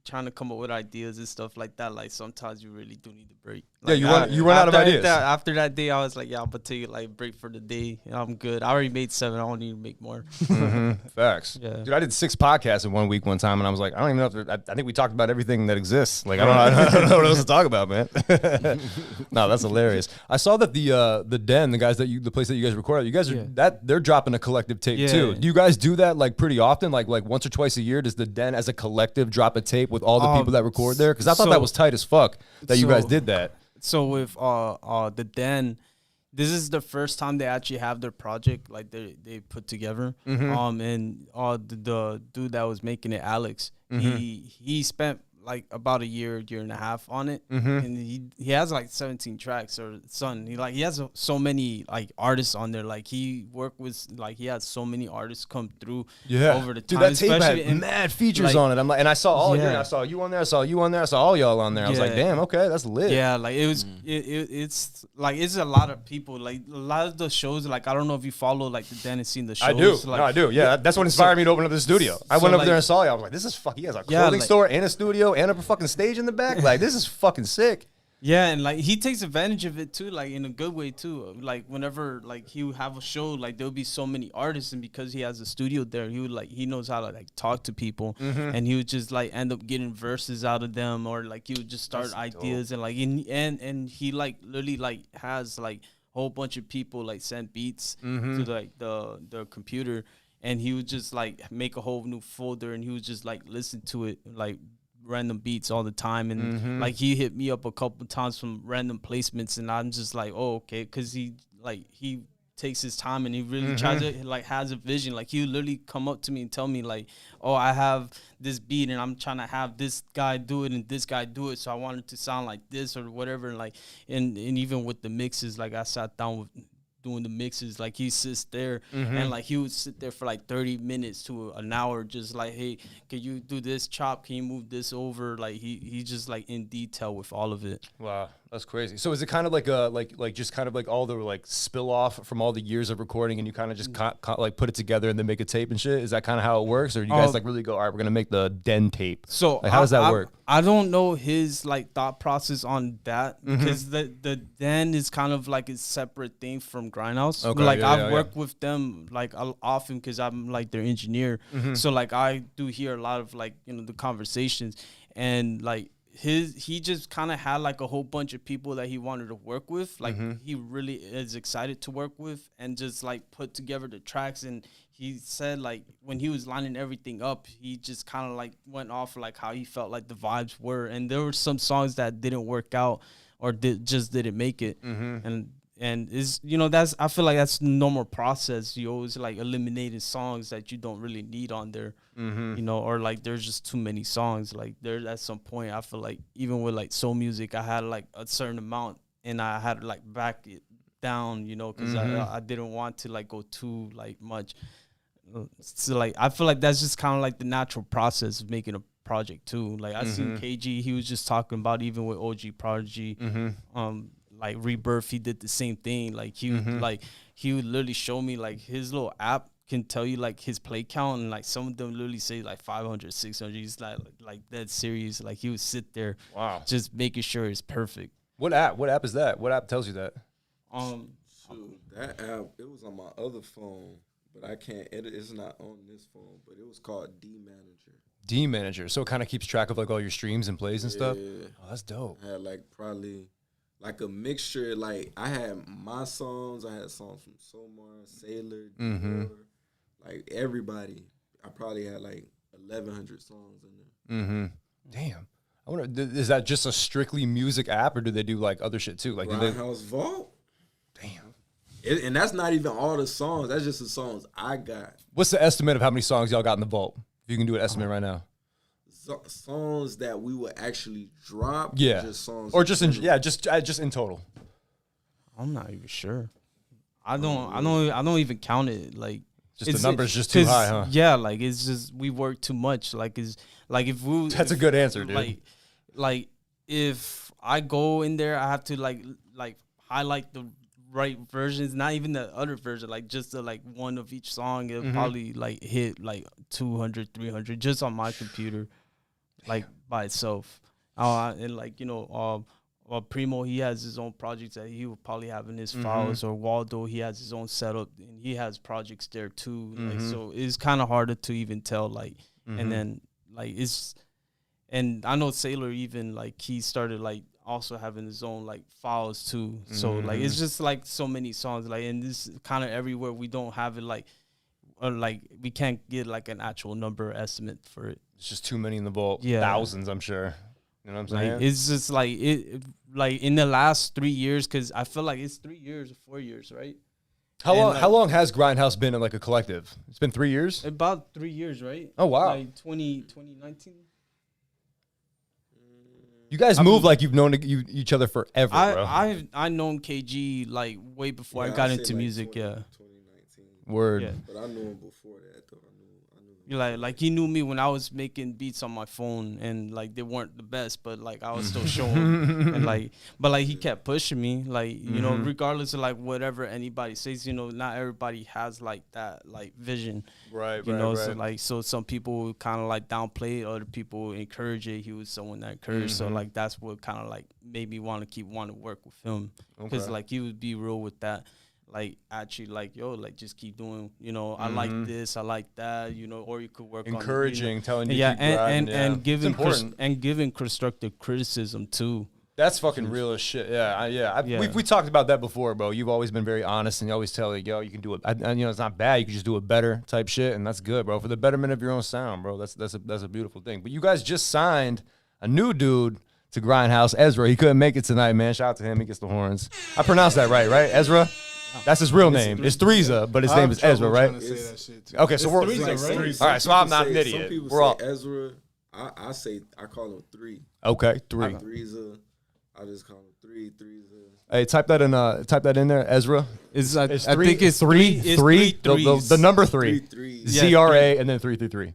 trying to come up with ideas and stuff like that. Like sometimes you really do need a break. Like,
you run out of ideas.
After that day, I was like, yeah, I'm gonna take a break for the day. I'm good. I already made 7. I don't need to make more.
Facts.
Yeah.
Dude, I did 6 podcasts in 1 week one time, and I was like, I don't even know if I think we talked about everything that exists. Like, I don't know what else to talk about, man. No, that's hilarious. I saw that the Den, the place that you guys record at, you guys are they're dropping a collective tape too. Do you guys do that like pretty often? Like once or twice a year, does the Den as a collective drop a tape with all the people that record there? Because I thought that was tight as fuck that you guys did that.
So with the Den, this is the first time they actually have their project like they put together. And the dude that was making it, Alex, he spent like about a year and a half on it, and he has like 17 tracks or he has so many like artists on there. Like he worked with he had so many artists come through over the time.
Dude, that tape had mad features on it. I'm like, and I saw all your, I saw you on there, I saw you on there, I saw all y'all on there. I was like, damn, okay, that's lit.
Yeah, like it was it's like it's a lot of people. Like a lot of the shows, like I don't know if you follow like the Den and seen the shows.
I do.
Like,
I do. Yeah, that's what inspired me to open up the studio. I went over there and saw you. I was like, this is fuck. He has a clothing store and a studio and a fucking stage in the back. Like, this is fucking sick.
Yeah, and like he takes advantage of it too, like in a good way too. Like whenever like he would have a show, like there'll be so many artists, and because he has a studio there, he knows how to like talk to people, and he would just like end up getting verses out of them, or like he would just start ideas and like and he like literally like has like a whole bunch of people like send beats to like the computer, and he would just like make a whole new folder, and he would just like listen to it like random beats all the time, and like he hit me up a couple times from random placements, and I'm just like, oh, okay, because he takes his time and he really tries to like has a vision. Like he would literally come up to me and tell me like, oh, I have this beat and I'm trying to have this guy do it and this guy do it, so I want it to sound like this or whatever. And like and even with the mixes, like I sat down with doing the mixes, like he sits there and like he would sit there for like 30 minutes to an hour, just like, hey, can you do this chop, can you move this over? Like he just like in detail with all of it.
Wow, That's crazy. So is it kind of like a like just kind of like all the like spill off from all the years of recording, and you kind of just like put it together and then make a tape and shit? Is that kind of how it works, or do you guys like really go, all right, we're gonna make the Den tape?
So
like, how does that work?
I don't know his like thought process on that because the Den is kind of like a separate thing from Grindhouse.
Okay,
like
yeah,
I've worked with them like often because I'm like their engineer. So like I do hear a lot of like the conversations, and like he just kind of had like a whole bunch of people that he wanted to work with, like he really is excited to work with, and just like put together the tracks. And he said like when he was lining everything up, he just kind of like went off like how he felt like the vibes were, and there were some songs that didn't work out or just didn't make it. And is that's, I feel like that's the normal process. You always like eliminating songs that you don't really need on there, or like there's just too many songs. Like there at some point, I feel like even with like soul music, I had like a certain amount and I had to like back it down, because I didn't want to like go too like much. So like I feel like that's just kind of like the natural process of making a project too. Like I seen KG, he was just talking about even with OG Prodigy, like Rebirth, he did the same thing. Like he would literally show me like his little app can tell you like his play count, and like some of them literally say like 500, 600. He's like that serious. Like he would sit there, just making sure it's perfect.
What app is that? What app tells you that?
That app, it was on my other phone, but I can't edit. It's not on this phone, but it was called D Manager.
D Manager. So it kind of keeps track of like all your streams and plays and stuff. Oh, that's dope.
I had like probably like a mixture. Like I had my songs. I had songs from Somar, Sailor, Dior, like everybody. I probably had like 1,100 songs in there.
Damn. I wonder, is that just a strictly music app, or do they do like other shit too? Like
Grindhouse Vault.
Damn.
And that's not even all the songs. That's just the songs I got.
What's the estimate of how many songs y'all got in the vault? If you can do an estimate right now.
Songs that we would actually drop.
Yeah.
Just songs.
Or just just in total.
I'm not even sure. I don't even count it. Like
just the number's just too high, huh?
Yeah, like it's just we work too much. Like it's like if we.
That's a good answer, dude.
Like if I go in there, I have to like highlight the right versions, not even the other version, like just the like one of each song. It'll probably like hit like 200, 300 just on my computer, like by itself. And like Primo, he has his own projects that he will probably have in his files, or Waldo, he has his own setup and he has projects there too. Like so, it's kind of harder to even tell. Like, and then like and I know Sailor even like he started like also having his own like files too. So like it's just like so many songs, like, and this kind of everywhere we don't have it, like, or like we can't get like an actual number estimate for it.
It's just too many in the vault.
Yeah.
Thousands, I'm sure. You know what I'm saying?
Like, it's just like it like in the last 3 years, because I feel like it's 3 years or 4 years, right?
How long has Grindhouse been in like a collective? It's been 3 years?
About 3 years, right?
Oh wow.
Like 2019.
You guys move like you've known each other forever, bro.
I've known KG like way before I got into music. 2019.
Word.
Yeah.
But I knew him before that, though. I knew
like he knew me when I was making beats on my phone, and like they weren't the best, but like I was still showing him. And like, but like he kept pushing me, like, regardless of like whatever anybody says, not everybody has like that like vision,
right?
So like, so some people kind of like downplay it, other people encourage it. He was someone that encouraged, so like that's what kind of like made me want to work with him, because like he would be real with that. Like actually, like, yo, like just keep doing, I like this, I like that, or you could work
encouraging,
on
telling you,
and giving constructive criticism too.
That's fucking real as shit. We talked about that before, bro. You've always been very honest, and you always tell like, yo, you can do it. It's not bad. You can just do it better, type shit, and that's good, bro. For the betterment of your own sound, bro. That's a beautiful thing. But you guys just signed a new dude to Grindhouse, Ezra. He couldn't make it tonight, man. Shout out to him. He gets the horns. I pronounced that right, Ezra? That's his real name. It's Threeza, but his name is Ezra, right? Okay, so we're
Threeza, right?
All right, so I'm not an idiot.
Some people
we're all
say Ezra. I call him 3.
Okay, 3.
Threeza. I just call him 3. Threeza.
Hey, type that in there, Ezra.
I think it's 3.
The number 3.
Three.
ZRA and then 333.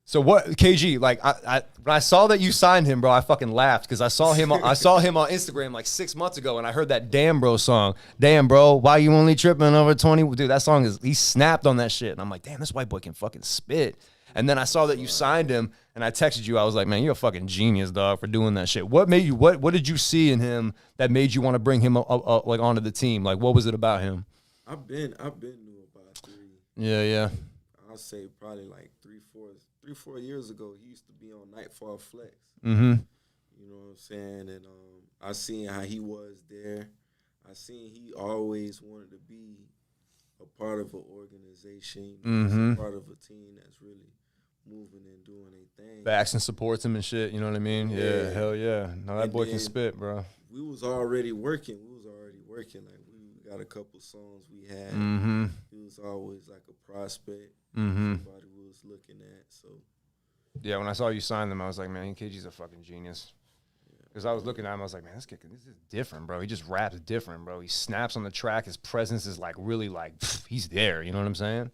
So what, KG? Like when I saw that you signed him, bro, I fucking laughed because I saw him on Instagram like 6 months ago, and I heard that "Damn Bro" song. Damn, bro, why you only tripping over 20? Dude, that song he snapped on that shit, and I'm like, damn, this white boy can fucking spit. And then I saw that you signed him, and I texted you. I was like, man, you're a fucking genius, dog, for doing that shit. What made you? What did you see in him that made you want to bring him like onto the team? Like, what was it about him?
I've been new about 3.
Yeah.
I'll say probably like 3-4 years ago. He used to be on Nightfall Flex.
Mm-hmm.
You know what I'm saying? And I seen how he was there. I seen he always wanted to be a part of an organization,
Mm-hmm.
a part of a team that's really moving and doing a thing.
Backs and supports him and shit. You know what I mean? Yeah, hell yeah. No, that
And
boy can
then
spit, bro.
We was already working. Like we got a couple songs we had.
Mm-hmm.
He was always like a prospect.
Mm-hmm.
Somebody we was looking at. So
Yeah, when I saw you sign them, I was like, man, KG's a fucking genius. Because I was looking at him, I was like, man, this is different, bro. He just raps different, bro. He snaps on the track. His presence is like really like, he's there. You know what I'm saying?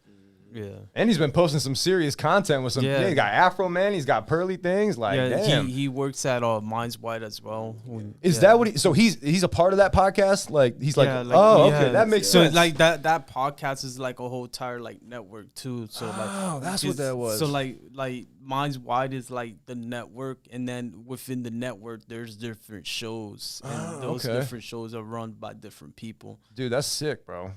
Yeah.
And he's been posting some serious content with some. Yeah, he got Afro Man. He's got pearly things. Like, damn.
He works at Minds Wide as well.
Is that what he? So he's a part of that podcast. Like he's like, okay, that makes sense.
So like that podcast is like a whole entire like network too. So
that's what that was.
So like Minds Wide is like the network, and then within the network there's different shows, and those different shows are run by different people.
Dude, that's sick, bro.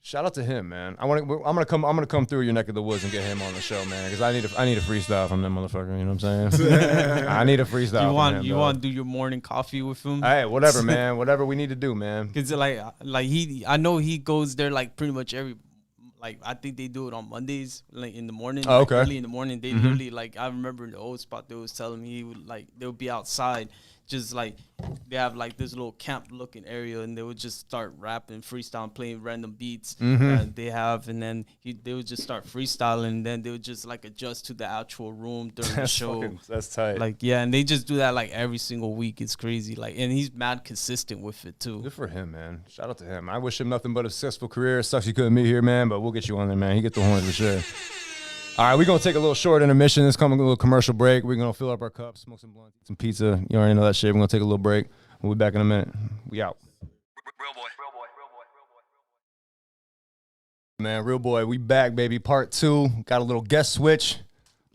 Shout out to him, man. I'm gonna come through your neck of the woods and get him on the show, man. Because I need a freestyle from that motherfucker. You know what I'm saying? I need a freestyle.
You want to do your morning coffee with him?
Hey, whatever, man. Whatever we need to do, man.
Because I know he goes there like pretty much every. Like I think they do it on Mondays, like in the morning.
Oh, okay.
Like early in the morning, they literally like I remember in the old spot they was telling me they would be outside, just like they have like this little camp looking area, and they would just start rapping, freestyling, playing random beats that they have, and then they would just start freestyling, and then they would just like adjust to the actual room during the show.
That's tight.
Like and they just do that like every single week. It's crazy. Like, and he's mad consistent with it too.
Good for him, man. Shout out to him. I wish him nothing but a successful career. Sucks you couldn't be here, man, but we'll get you on there, man. He get the horns for sure. All right, we're going to take a little short intermission. It's coming a little commercial break. We're going to fill up our cups, smoke some blunts, eat some pizza. You already know that shit. We're going to take a little break. We'll be back in a minute. We out. Man, Real Boy, we back, baby. Part 2. Got a little guest switch.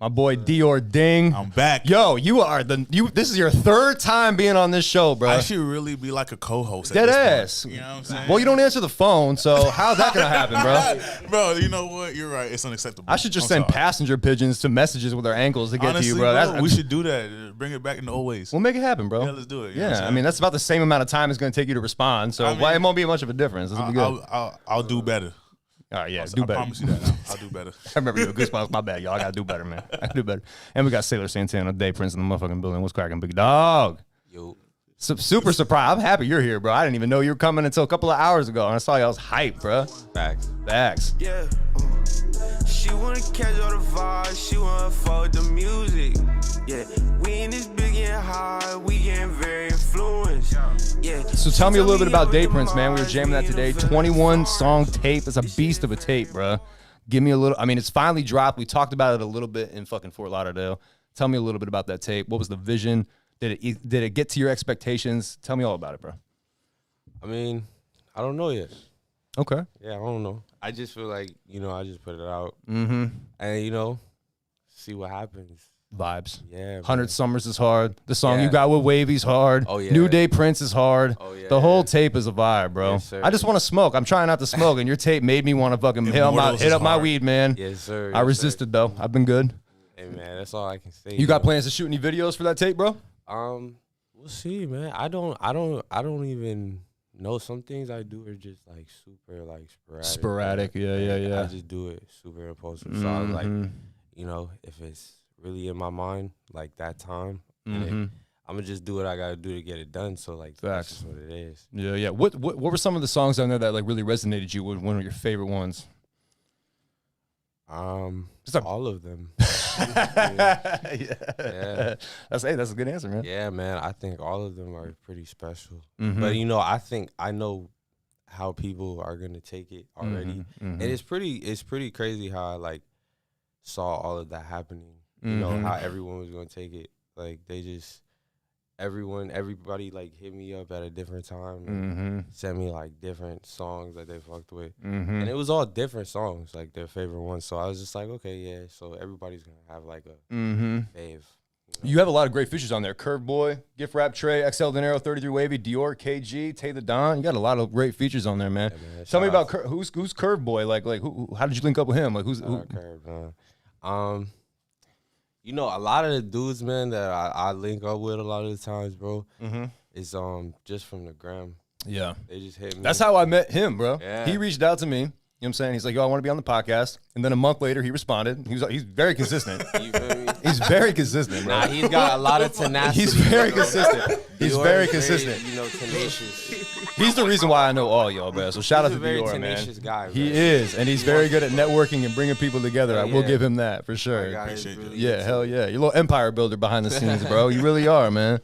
My boy Dior Ding.
I'm back.
Yo, this is your 3rd time being on this show, bro.
I should really be like a co-host.
Dead ass.
You know what I'm saying?
Well, you don't answer the phone, so how's that gonna happen, bro?
Bro, you know what? You're right. It's unacceptable.
I should just
I'm
send
sorry.
passenger pigeons to messages with their ankles to get
Honestly,
to you, bro.
we should do that. Bring it back in the old ways.
We'll make it happen, bro.
Yeah, let's do it. You know what I'm
Yeah, I
saying?
mean that's about the same amount of time it's gonna take you to respond, so it won't be much of a difference. This will be good.
I'll do better.
All right, yeah, do better.
I promise you that now. I'll do better.
I remember you with Goosebumps. My bad, y'all. I gotta do better, man. I gotta do better. And we got Sailor Santana, Day Prince in the motherfucking building. What's cracking, big dog?
Yo.
Super surprised. I'm happy you're here, bro. I didn't even know you were coming until a couple of hours ago, and I saw you. I was hyped, bro. Facts.
Yeah. She wanna catch all the vibes, she wanna fuck with the music. Yeah, we in this big and high, we getting very influenced. Yeah.
So tell me a little bit about Day Prince, man. We were jamming that today. 21 song tape. It's a beast of a tape, bro. Give me a little. I mean, it's finally dropped. We talked about it a little bit in fucking Fort Lauderdale. Tell me a little bit about that tape. What was the vision? Did it get to your expectations? Tell me all about it, bro.
I mean, I don't know yet.
Okay.
Yeah, I don't know. I just feel like, I just put it out.
Mm-hmm.
And, see what happens.
Vibes.
Yeah.
100 Summers is hard. The song
Yeah.
you got with Wavy's hard.
Oh, yeah.
New Day Prince is hard.
Oh, yeah.
The whole tape is a vibe, bro.
Yes, sir.
I just want to smoke. I'm trying not to smoke, and your tape made me want to fucking hit
Immortals is
up my
hard.
weed, man.
Yes, sir.
I resisted, though. I've been good.
Hey, man, that's all I can say.
You got plans to shoot any videos for that tape, bro?
We'll see, man. I don't even know. Some things I do are just like super like sporadic.
Yeah.
I just do it super impulsive. So I was like, if it's really in my mind, like that time, I'm gonna just do what I gotta do to get it done. So like that's just what it is.
Yeah. What were some of the songs on there that like really resonated you? One of your favorite ones?
All of them.
Yeah. That's a good answer, man.
Yeah, man. I think all of them are pretty special.
Mhm.
But I know how people are gonna take it already, and it's pretty crazy how I like saw all of that happening you know, how everyone was gonna take it. Like they just everybody like hit me up at a different time and sent me like different songs that they fucked with. And it was all different songs, like their favorite ones. So I was just like, okay, yeah. So everybody's gonna have like a fave.
You have a lot of great features on there. Curve Boy, Gift Wrap Trey, XL Dinero, 33 Wavy, Dior, KG, Tay the Don. You got a lot of great features on there, man.
Yeah, man,
Tell me
shout
about
out
who's Curve Boy? Like how did you link up with him? Like who's who?
Curve, man. You know, a lot of the dudes, man, that I link up with a lot of the times, bro, is just from the gram.
Yeah.
They just hit me.
That's how I met him, bro.
Yeah.
He reached out to me. You know what I'm saying? He's like, yo, I want to be on the podcast. And then a month later, he responded. He's very consistent.
You feel me?
He's very consistent, bro.
Nah, he's got a lot of tenacity.
He's very
bro.
consistent. He's
Dior
very
is
consistent.
You know, tenacious.
He's the reason why I know all y'all, bro. So shout out
He's
to
a very
Dior, man.
tenacious guy,
He
bro.
is, and he's very good at networking and bringing people together. I will
Yeah.
give him that for sure.
That guy is
Appreciate
really
Yeah,
good.
hell yeah. You're a little empire builder behind the scenes, bro. You really are, man.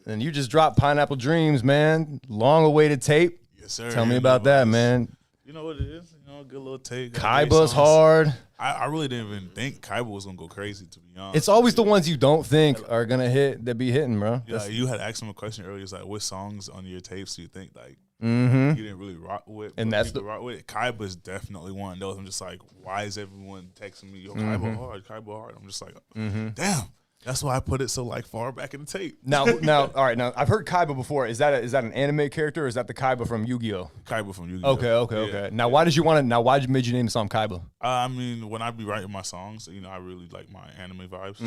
And you just dropped Pineapple Dreams, man. Long-awaited tape.
Yes, sir.
Tell me
You
about
know,
that,
it's-
man.
You know what it is? You know, a good little take.
Kaiba's hard.
I really didn't even think Kaiba was gonna go crazy, to be honest.
It's always the ones you don't think are gonna hit that be hitting, bro.
Yeah, you had asked him a question earlier. It's like, what songs on your tapes do you think like
Mm-hmm.
you didn't really rock with?
And
but
that's
people rock with it. Kaiba's definitely one of those. I'm just like, why is everyone texting me, yo, Kaiba hard, Kaiba hard? I'm just like, damn. That's why I put it so like far back in the tape.
Now, all right. Now, I've heard Kaiba before. Is that an anime character, or is that the Kaiba from Yu-Gi-Oh?
Kaiba from Yu-Gi-Oh.
Okay. Now, why did you want to? Now, why made you name the song Kaiba?
I mean, when I be writing my songs, you know, I really like my anime vibes. So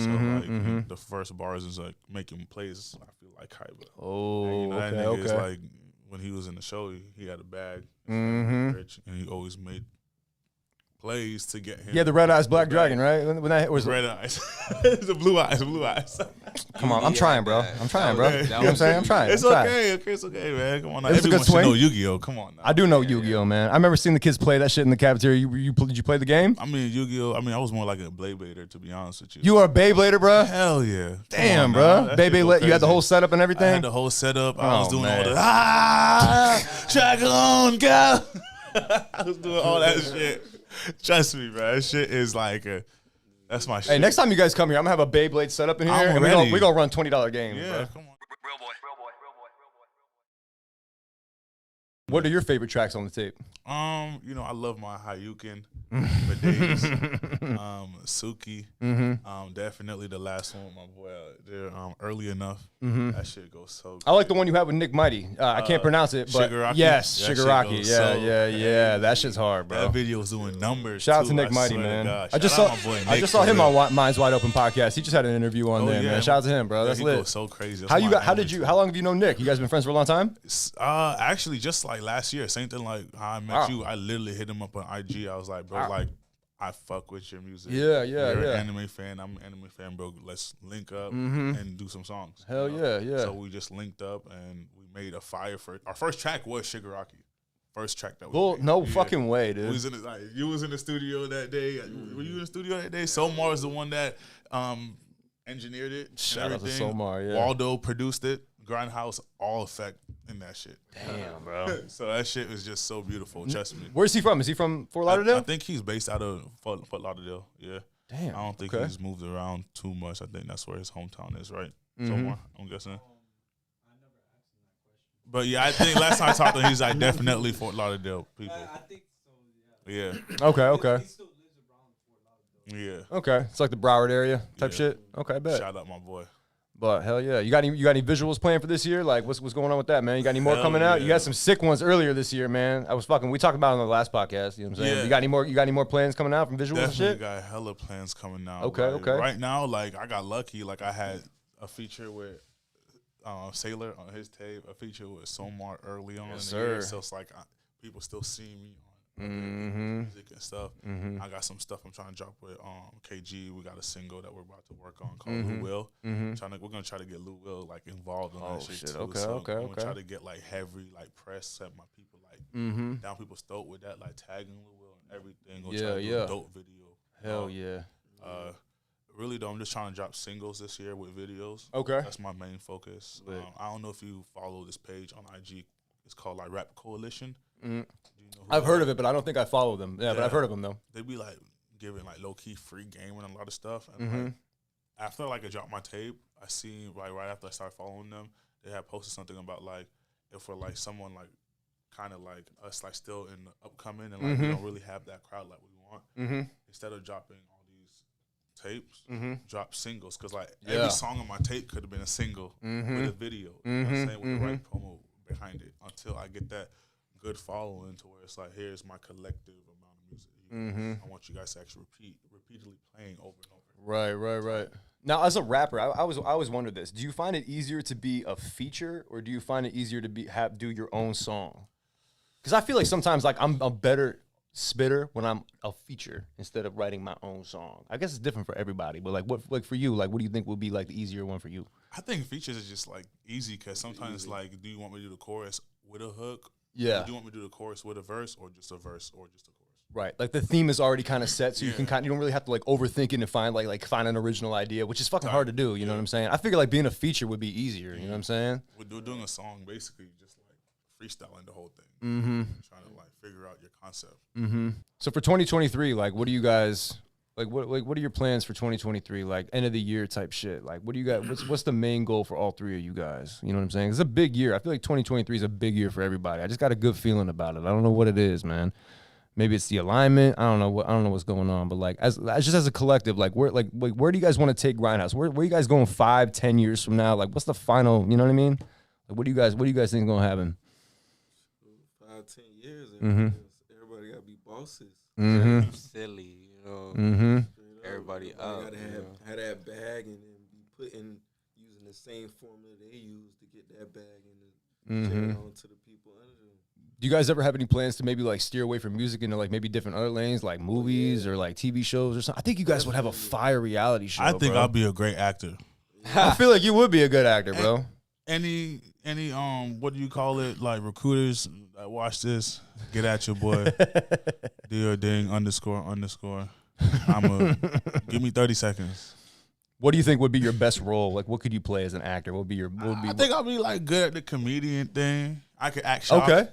like the first bars is like making plays. I feel like Kaiba.
Oh,
You know, that
okay,
nigga is
okay.
like when he was in the show, he had a bag, rich, and he always made plays to get him.
Yeah, the Red Eyes Black Dragon, right? When that was
red eyes, the blue eyes.
Come on, I'm
Yeah,
trying, bro.
man.
I'm trying, bro.
Okay.
You know what I'm saying? I'm trying.
It's
I'm trying.
okay, it's okay, man. Come on, now.
It was a good
Everyone should
swing.
know Yu-Gi-Oh. Come on, now.
I do know Yu-Gi-Oh, man. I remember seeing the kids play that shit in the cafeteria. Did you play the game?
I mean, Yu-Gi-Oh. I mean, I was more like a Beyblader, to be honest with you.
You are a Beyblader, bro.
Hell yeah. Come
Damn,
on,
bro.
now. That shit go
Beyblade. You had the
crazy.
whole setup and
I
everything.
had the whole setup. I was
Oh,
doing
man.
all the dragon girl. I was doing all that shit. Trust me, bro. That shit is like that's my shit.
Hey, next time you guys come here, I'm gonna have a Beyblade set up in here,
I'm
and
ready.
we gonna run $20 games,
Yeah,
bro.
come on.
What are your favorite tracks on the tape?
You know, I love my Hayukin for days. Suki. Definitely the last one with my boy there. Early enough. That shit goes so good.
I like the one you have with Nick Mighty. I can't pronounce it, but
Shigaraki?
yes,
That shit
Shigaraki.
goes
Yeah,
so
yeah. That shit's hard, bro.
That video was doing numbers.
Shout out to
too,
Nick
I
Mighty,
swear to
man.
God.
I just
Shout
saw
out my boy
I
Nick,
just saw
for
him
real.
on Minds Wide Open podcast. He just had an interview on
Oh,
there,
yeah.
man. Shout out to him, bro.
Yeah,
That's
he
lit.
goes so crazy. That's
How you
my
got? How did
energy.
you? How long have you known Nick? You guys been friends for a long time?
Actually, just like last year, same thing like how I met
Wow.
you. I literally hit him up on IG. I was like, bro,
Wow.
like, I fuck with your music.
Yeah,
You're
yeah.
an anime fan. I'm an anime fan, bro. Let's link up and do some songs.
Hell
you know?
yeah.
So we just linked up and we made a fire for our first track was Shigaraki. First track that we
Bull,
made.
no
Yeah.
fucking way,
We
dude.
was in the, like, you was in the studio that day. Were you in the studio that day? Somar is the one that engineered it. and
Shout out to
everything.
Somar, yeah.
Waldo produced it. Grindhouse, all effect in that shit.
Damn, bro.
So that shit was just so beautiful. Trust me.
Where's he from? Is he from Fort Lauderdale?
I think he's based out of Fort Lauderdale. Yeah.
Damn.
I don't think
okay.
he's moved around too much. I think that's where his hometown is, right?
Mm-hmm.
Somewhere, I'm guessing. But yeah, I think last time I talked to him, he's like definitely Fort Lauderdale people.
I think so, yeah.
Yeah.
Okay.
He still lives around Fort Lauderdale.
Yeah.
Okay. It's like the Broward area type
Yeah.
shit. Okay, I bet.
Shout out my boy.
But hell yeah, you got any visuals planned for this year? Like what's going on with that, man? You got any more
Hell
coming out? You
yeah.
got some sick ones earlier this year, man. We talked about it on the last podcast. You know what I'm saying?
Yeah.
You got any more plans coming out from visuals and
Definitely
shit?
got hella plans coming out.
Okay,
Like,
okay.
Right now, like I got lucky. Like I had a feature with Sailor on his tape, a feature with Somar early on
Yes,
in the year.
sir.
So it's like people still see me on
Mm-hmm.
music and stuff. I got some stuff I'm trying to drop with KG. We got a single that we're about to work on called Lou Will. We're gonna try to get Lou Will like involved in
Oh,
that shit,
shit.
too.
Okay,
so
okay,
I'm gonna
okay.
try to get like heavy like press, set my people like down people stoked with that, like tagging Lou Will and everything. Gonna try to do
Yeah.
a dope video.
Hell yeah.
Really though, I'm just trying to drop singles this year with videos.
Okay.
That's my main focus.
Lit.
I don't know if you follow this page on IG. It's called like Rap Coalition.
Mm.
Do you know who
I've
they
heard
are?
of it, but I don't think I follow them. Yeah, but I've
Yeah.
heard of them though.
They be like giving like low key free game and a lot of stuff. And like after like I dropped my tape, I seen like right after I started following them, they had posted something about like if for like someone like kind of like us like still in the upcoming and like we don't really have that crowd like we want. Instead of dropping all these tapes, drop singles because like every song on my tape could have been a single with a video. You know what I'm saying, with the right promo behind it until I get that good following to where it's like here's my collective amount of music. I want you guys to actually repeatedly playing over and over.
Right. Now, as a rapper, I always wondered this: do you find it easier to be a feature, or do you find it easier to do your own song? Because I feel like sometimes like I'm a better spitter when I'm a feature instead of writing my own song. I guess it's different for everybody, but like for you, like what do you think would be like the easier one for you?
I think features is just like easy because sometimes like, do you want me to do the chorus with a hook?
Yeah.
Or do you want me to do the chorus with a verse, or just a chorus?
Right, like the theme is already kind of set, so you can you don't really have to like overthink it and find an original idea, which is fucking hard to do. You know what I'm saying? I figure like being a feature would be easier. You know what I'm saying?
We're doing a song basically just like freestyling the whole thing, trying to like figure out your concept.
So for 2023, like, what do you guys what are your plans for 2023? Like end of the year type shit. Like, what do you got? What's the main goal for all three of you guys? You know what I'm saying? It's a big year. I feel like 2023 is a big year for everybody. I just got a good feeling about it. I don't know what it is, man. Maybe it's the alignment. I don't know what's going on. But like as a collective, like where do you guys want to take Grindhouse? Where are you guys going 5-10 years from now? Like what's the final? You know what I mean? Like what do you guys think is gonna happen?
5-10 years. Everybody gotta be bosses.
Silly, you know. Everybody up.
Gotta have that bag and then be using the same formula they use to get that bag and share it on to the people under them.
Do you guys ever have any plans to maybe like steer away from music into like maybe different other lanes, like movies or like TV shows or something? I think you guys would have a fire reality show.
I think
bro.
I'll be a great actor.
I feel like you would be a good actor, bro.
Any what do you call it? Like recruiters that watch this, get at your boy. Do your ding __. Give me 30 seconds.
What do you think would be your best role? Like, what could you play as an actor? What would be your?
I think I'll be like good at the comedian thing. I could act sharp.
Okay.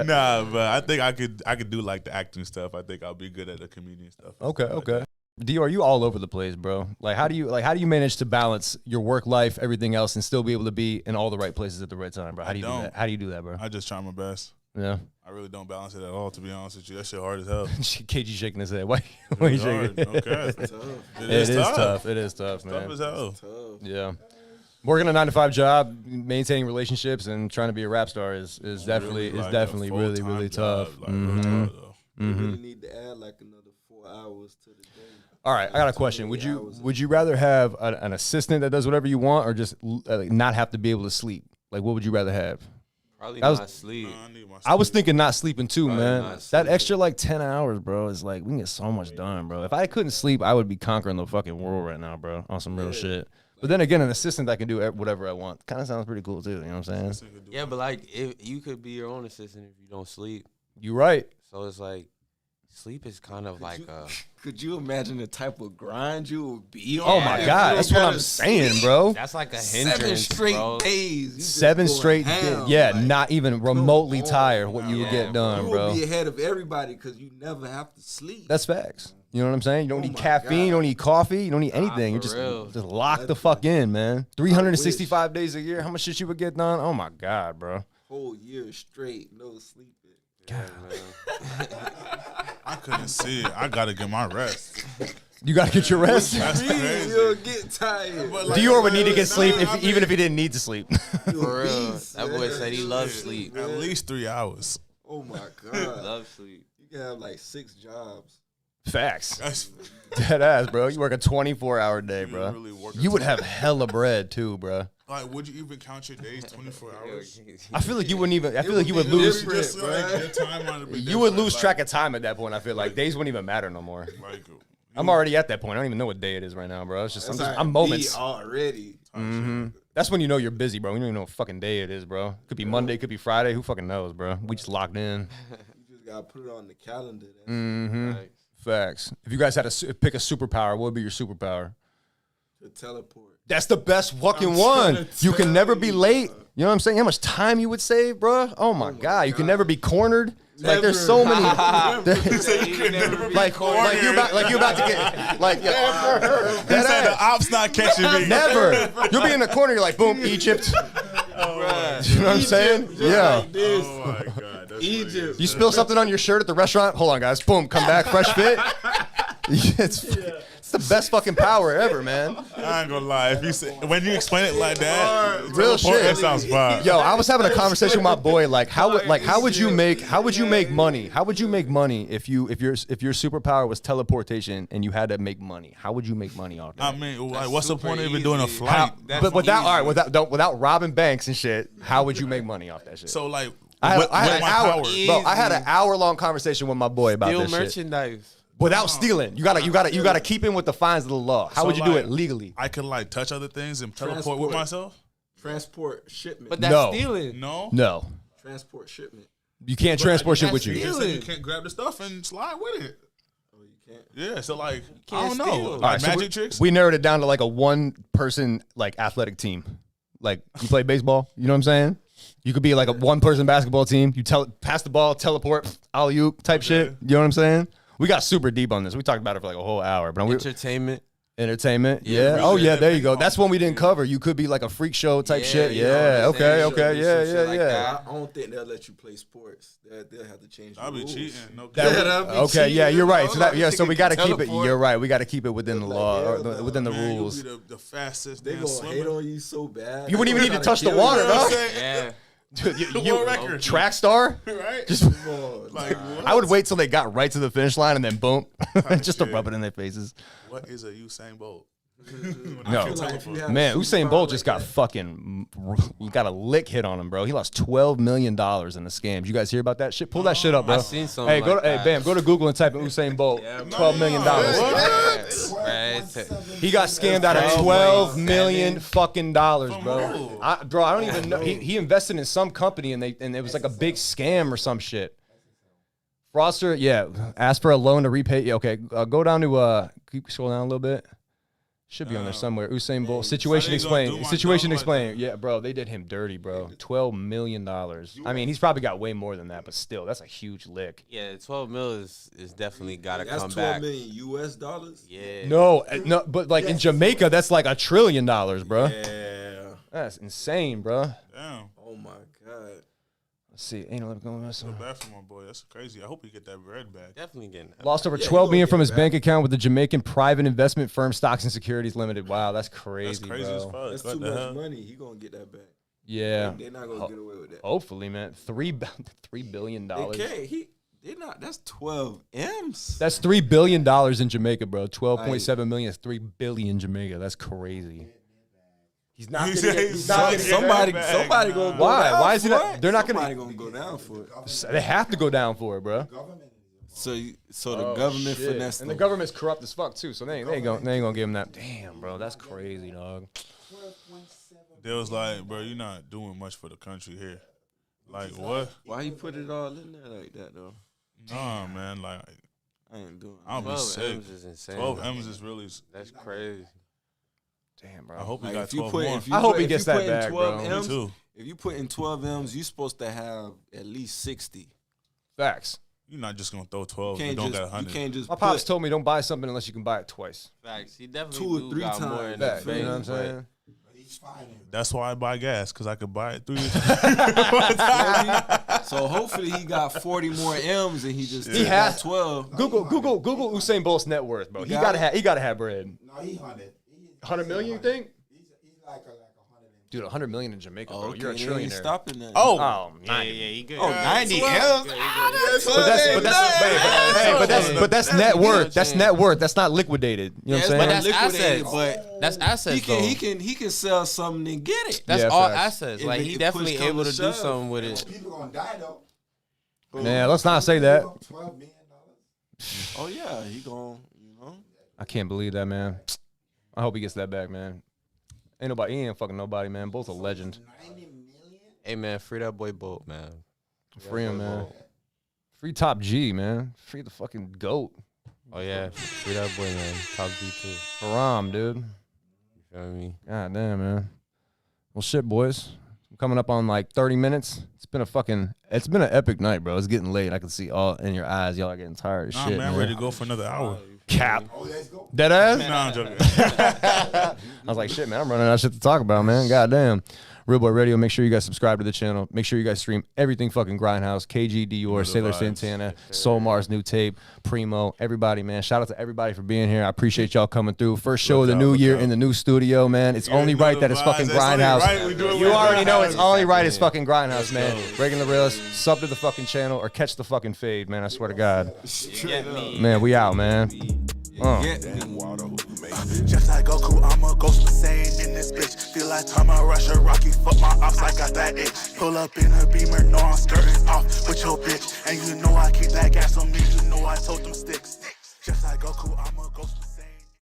Nah, but I think I could do like the acting stuff. I think I'll be good at the comedian stuff.
Okay. Dio, are you all over the place, bro? Like, how do you manage to balance your work life, everything else, and still be able to be in all the right places at the right time, bro? How do you do that? How do you do that, bro?
I just try my best.
Yeah.
I really don't balance it at all, to be honest with you. That shit hard as hell.
KG shaking his head. Why are you shaking?
Okay.
It is tough. It is tough, man.
Tough as hell.
Yeah. Working a 9-to-5 job, maintaining relationships, and trying to be a rap star is definitely really tough.
You really need to add like another 4 hours to the day.
All right, I got a question. Would you rather have an assistant that does whatever you want, or just not have to be able to sleep? Like, what would you rather have?
Probably not sleep.
I was thinking not sleeping too, man. That extra like 10 hours, bro, is like we can get so much done, bro. If I couldn't sleep, I would be conquering the fucking world right now, bro, on some real shit. But then again, an assistant that can do whatever I want kind of sounds pretty cool too. You know what I'm saying?
Yeah, but like if you could be your own assistant if you don't sleep.
You're right.
So it's like sleep is kind of
Could you imagine the type of grind you would be on?
Oh my God, that's what I'm saying, bro.
That's like a hindrance,
7 straight
bro.
days.
7 straight days. Yeah,
like,
not even remotely tired what you would get done,
you
bro.
will be ahead of everybody because you never have to sleep.
That's facts. You know what I'm saying? You don't need caffeine,
God.
you don't need coffee, you don't need anything. You just lock the fuck in, man. 365 days a year, how much shit you would get done? Oh my God, bro.
Whole year straight, no sleeping.
God,
man.
I couldn't see it. I gotta get my rest.
You gotta get your rest.
That's crazy.
You'll get tired.
Dior would need to get sleep even if he didn't need to sleep.
For real. That boy said he loves sleep.
At least 3 hours.
Oh my God.
Love sleep.
You can have like 6 jobs.
Facts.
That's
Dead ass, bro. You work a 24-hour day, bro.
really work
You would have hella bread too, bro.
like, would you even count your days 24 hours?
I feel like you wouldn't even. I feel like you would lose.
Just, like, your timeline would be
You would
different.
lose
Like,
track of time at that point. I feel like days wouldn't even matter no more.
Like,
I'm already at that point. I don't even know what day it is right now, bro. It's just I'm moments.
Already.
That's when you know you're busy, bro. You don't even know what fucking day it is, bro. Could be Monday, could be Friday. Who fucking knows, bro? We just locked in.
You just gotta put it on the calendar.
Facts. If you guys had to pick a superpower, what would be your superpower?
The teleport.
That's the best fucking one. You can never be late. You know what I'm saying? How much time you would save, bro? Oh my God. You can never be cornered. Like there's so many. like you about to get like
He said the ops not catching me.
never. You'll be in the corner. You're like, boom, Egypt. You know what I'm saying? Yeah.
Oh my God. That's
Egypt.
You spill something on your shirt at the restaurant. Hold on, guys. Boom, come back, fresh fit. It's the best fucking power ever, man.
I ain't gonna lie. If you say, when you explain it like that,
Real shit.
That sounds fine.
Yo, I was having a conversation with my boy. Like, how would you make money? How would you make money if your superpower was teleportation and you had to make money? How would you make money off that?
I mean, like, what's the point of even
easy.
doing a flight?
But without robbing banks and shit, how would you make money off that shit?
So like,
I had
with
an
my
hour,
power.
bro. I had an hour-long conversation with my boy about
Steal
this shit.
merchandise.
Without stealing, you gotta keep in with the fines of the law. How
So,
would you do
like,
it legally?
I could like touch other things and teleport
Transport.
with myself.
Transport shipment.
But that's
No.
stealing.
No,
No,
Transport shipment.
you can't transport shit with
that's
you.
You
stealing.
said you can't grab the stuff and slide with it.
Oh, you can't.
Yeah, so like, I
can't
don't know,
steal.
like
All right, so
magic tricks.
We narrowed it down to like a one-person like athletic team. Like you play baseball, you know what I'm saying? You could be like a one-person basketball team. You pass the ball, teleport, alley-oop type shit. You know what I'm saying? We got super deep on this. We talked about it for like a whole hour, but
Entertainment.
entertainment. Yeah. Oh yeah, there you go. That's one we didn't cover. You could be like a freak show type shit.
you know what
Yeah.
I'm
Okay.
saying?
Okay. Yeah.
Shit
Yeah.
like
Yeah.
that.
I don't think they'll let you play sports. They'll have to change the
I'll be
rules.
cheating. No
That-
cap.
that'd be
okay, yeah,
cheating,
you're right.
bro.
So that, yeah, so
Nigga
we got to
can
keep it.
teleport.
You're right. We got to keep it within the
Like,
law,
hell
or
no.
within the
Man,
rules.
you'll be the fastest.
They
damn
gonna
swimmer.
hate on you so bad.
You wouldn't even need to touch the
Kill you.
water,
You know what I'm
dog.
saying?
Yeah.
Dude,
The world record.
track star.
Right?
Just,
Like, what?
I would wait till they got right to the finish line and then boom, just to
shit.
rub it in their faces.
What is a Usain Bolt?
No,
Like, if you have
man,
a
Usain
superpower
Bolt
like
just got
that,
fucking. You got a lick hit on him, bro. He lost $12 million in the scams. You guys hear about that shit? Pull that shit up, bro.
I seen something
Hey, go
like
to
that.
Bam, go to Google and type in Usain Bolt. $12 million. He got scammed out of $12 million fucking dollars, bro. I don't even know. He invested in some company and it was like a big scam or some shit. Froster, yeah, asked for a loan to repay. Yeah, okay, go down to keep scroll down a little bit. Should be on there somewhere. Usain Bolt. Situation
they gonna do
explained.
my
Situation
dog like
explained. Yeah, bro, they did him dirty, bro. $12 million. I mean, he's probably got way more than that, but still, that's a huge lick.
Yeah, 12 mil is definitely gotta
That's
come
12
back.
million US dollars.
Yeah.
No, but like in Jamaica, that's like $1 trillion, bro.
Yeah.
That's insane, bro.
Damn.
Oh my god.
Let's see. Ain't no going on.
Feel bad for my boy. That's crazy. I hope he get that bread back.
Definitely getting that.
Lost over
Yeah, he
12
gonna
million
get
from
it
his
back.
bank account with the Jamaican private investment firm Stocks and Securities Limited. Wow, that's crazy,
That's crazy
bro.
as fuck.
That's
What
too
the
much
hell?
money. He gonna get that back.
Yeah.
They're not gonna get away with that.
Hopefully, man. $3 billion.
They can't. They're not. That's 12 M's.
That's $3 billion in Jamaica, bro. 12.7 million is 3 billion in Jamaica. That's crazy. He's not
He
gonna
said
get,
he's
he's not
not
gonna
getting
somebody
that back,
somebody
nah.
gonna go
Why?
down
Why is he
for
not-
it.
they're not gonna-
Somebody gonna go down for it.
They have to go down for it, bro.
So the government
Shit.
finessed
And the
them.
government's corrupt as fuck too, so they ain't gonna give him that. Damn, bro, that's crazy, dog.
They was like, bro, you're not doing much for the country here. Like, what?
Why you put it all in there like that though?
Nah, man. Like,
I ain't doing.
I'll be
12
sick.
M's is insane.
12 M's is really.
That's crazy.
Damn, bro.
I hope he
Like,
got
if you
12
put,
more.
if you
I hope
put,
he
if
gets
you
that
put in
back,
12
bro.
Me
M's,
too.
if you put in 12 M's, you supposed to have at least 60.
Facts.
You're not just gonna throw 12.
You
You
can't
don't
just.
got
You
100.
can't just.
My pops
put,
told me don't buy something unless you can buy it twice.
Facts. He definitely
2 or
do
3
got more
times
in the
Facts, you know what I'm
bank, but
saying?
That's why I buy gas, because I could buy it 3
So hopefully he got 40 more M's and he just
He
took
has-
that 12.
Google Usain Bolt's net worth, bro. He
got
gotta have bread.
No, he 100.
100 million, you think?
He's like a 100.
Dude, 100 million in Jamaica, bro.
Okay,
You're a
they ain't
trillionaire.
stopping that.
Oh,
yeah, he good.
90 M's.
But that's net worth. That's net worth. That's not liquidated. You know what I'm
But
saying?
that's
Liquidated,
assets.
but
That's assets.
he can sell something and get it.
That's
Yeah,
all
facts.
assets.
If
Like
it-
he
if
definitely
push come
able
to
to do
shove.
something with it.
People gonna die though.
Yeah, let's not say that.
$12 million.
Oh yeah, he gon' you know.
I can't believe that, man. I hope he gets that back, man. He ain't fucking nobody, man. Both a legend.
90 million.
Hey man, free that boy Bolt, man.
Free him, man. Free Top G, man. Free the fucking GOAT.
Oh yeah, free that boy, man. Top G too.
Haram, dude.
feel me?
God damn, man. Well, shit, boys. I'm coming up on like 30 minutes. It's been an epic night, bro. It's getting late. I can see all in your eyes. Y'all are getting tired as
Nah,
shit,
man, ready to go for another hour.
Cap.
Oh, let's go.
Dead ass?
Nah, I'm joking.
I was like, shit, man, I'm running out of shit to talk about, man. God damn. Real Boy Radio, make sure you guys subscribe to the channel. Make sure you guys stream everything fucking Grindhouse, KG Dior, Sailor
vibes.
Santana, Soul Mars new tape, Primo, everybody, man. Shout out to everybody for being here. I appreciate y'all coming through. First show of the new year in the new studio, man. It's only right that it's fucking Grindhouse. You already know it's only right it's fucking Grindhouse, man. Regular Realist, sub to the fucking channel or catch the fucking fade, man. I swear to God. Man, we out, man.
Just like Goku, I'm a ghost insane in this bitch. Feel like I'm a Russia Rocky, fuck my ops, I got that itch. Pull up in a Beamer, know I'm skirting off with your bitch. And you know I keep that gas on me, you know I told them sticks. Just like Goku, I'm a ghost.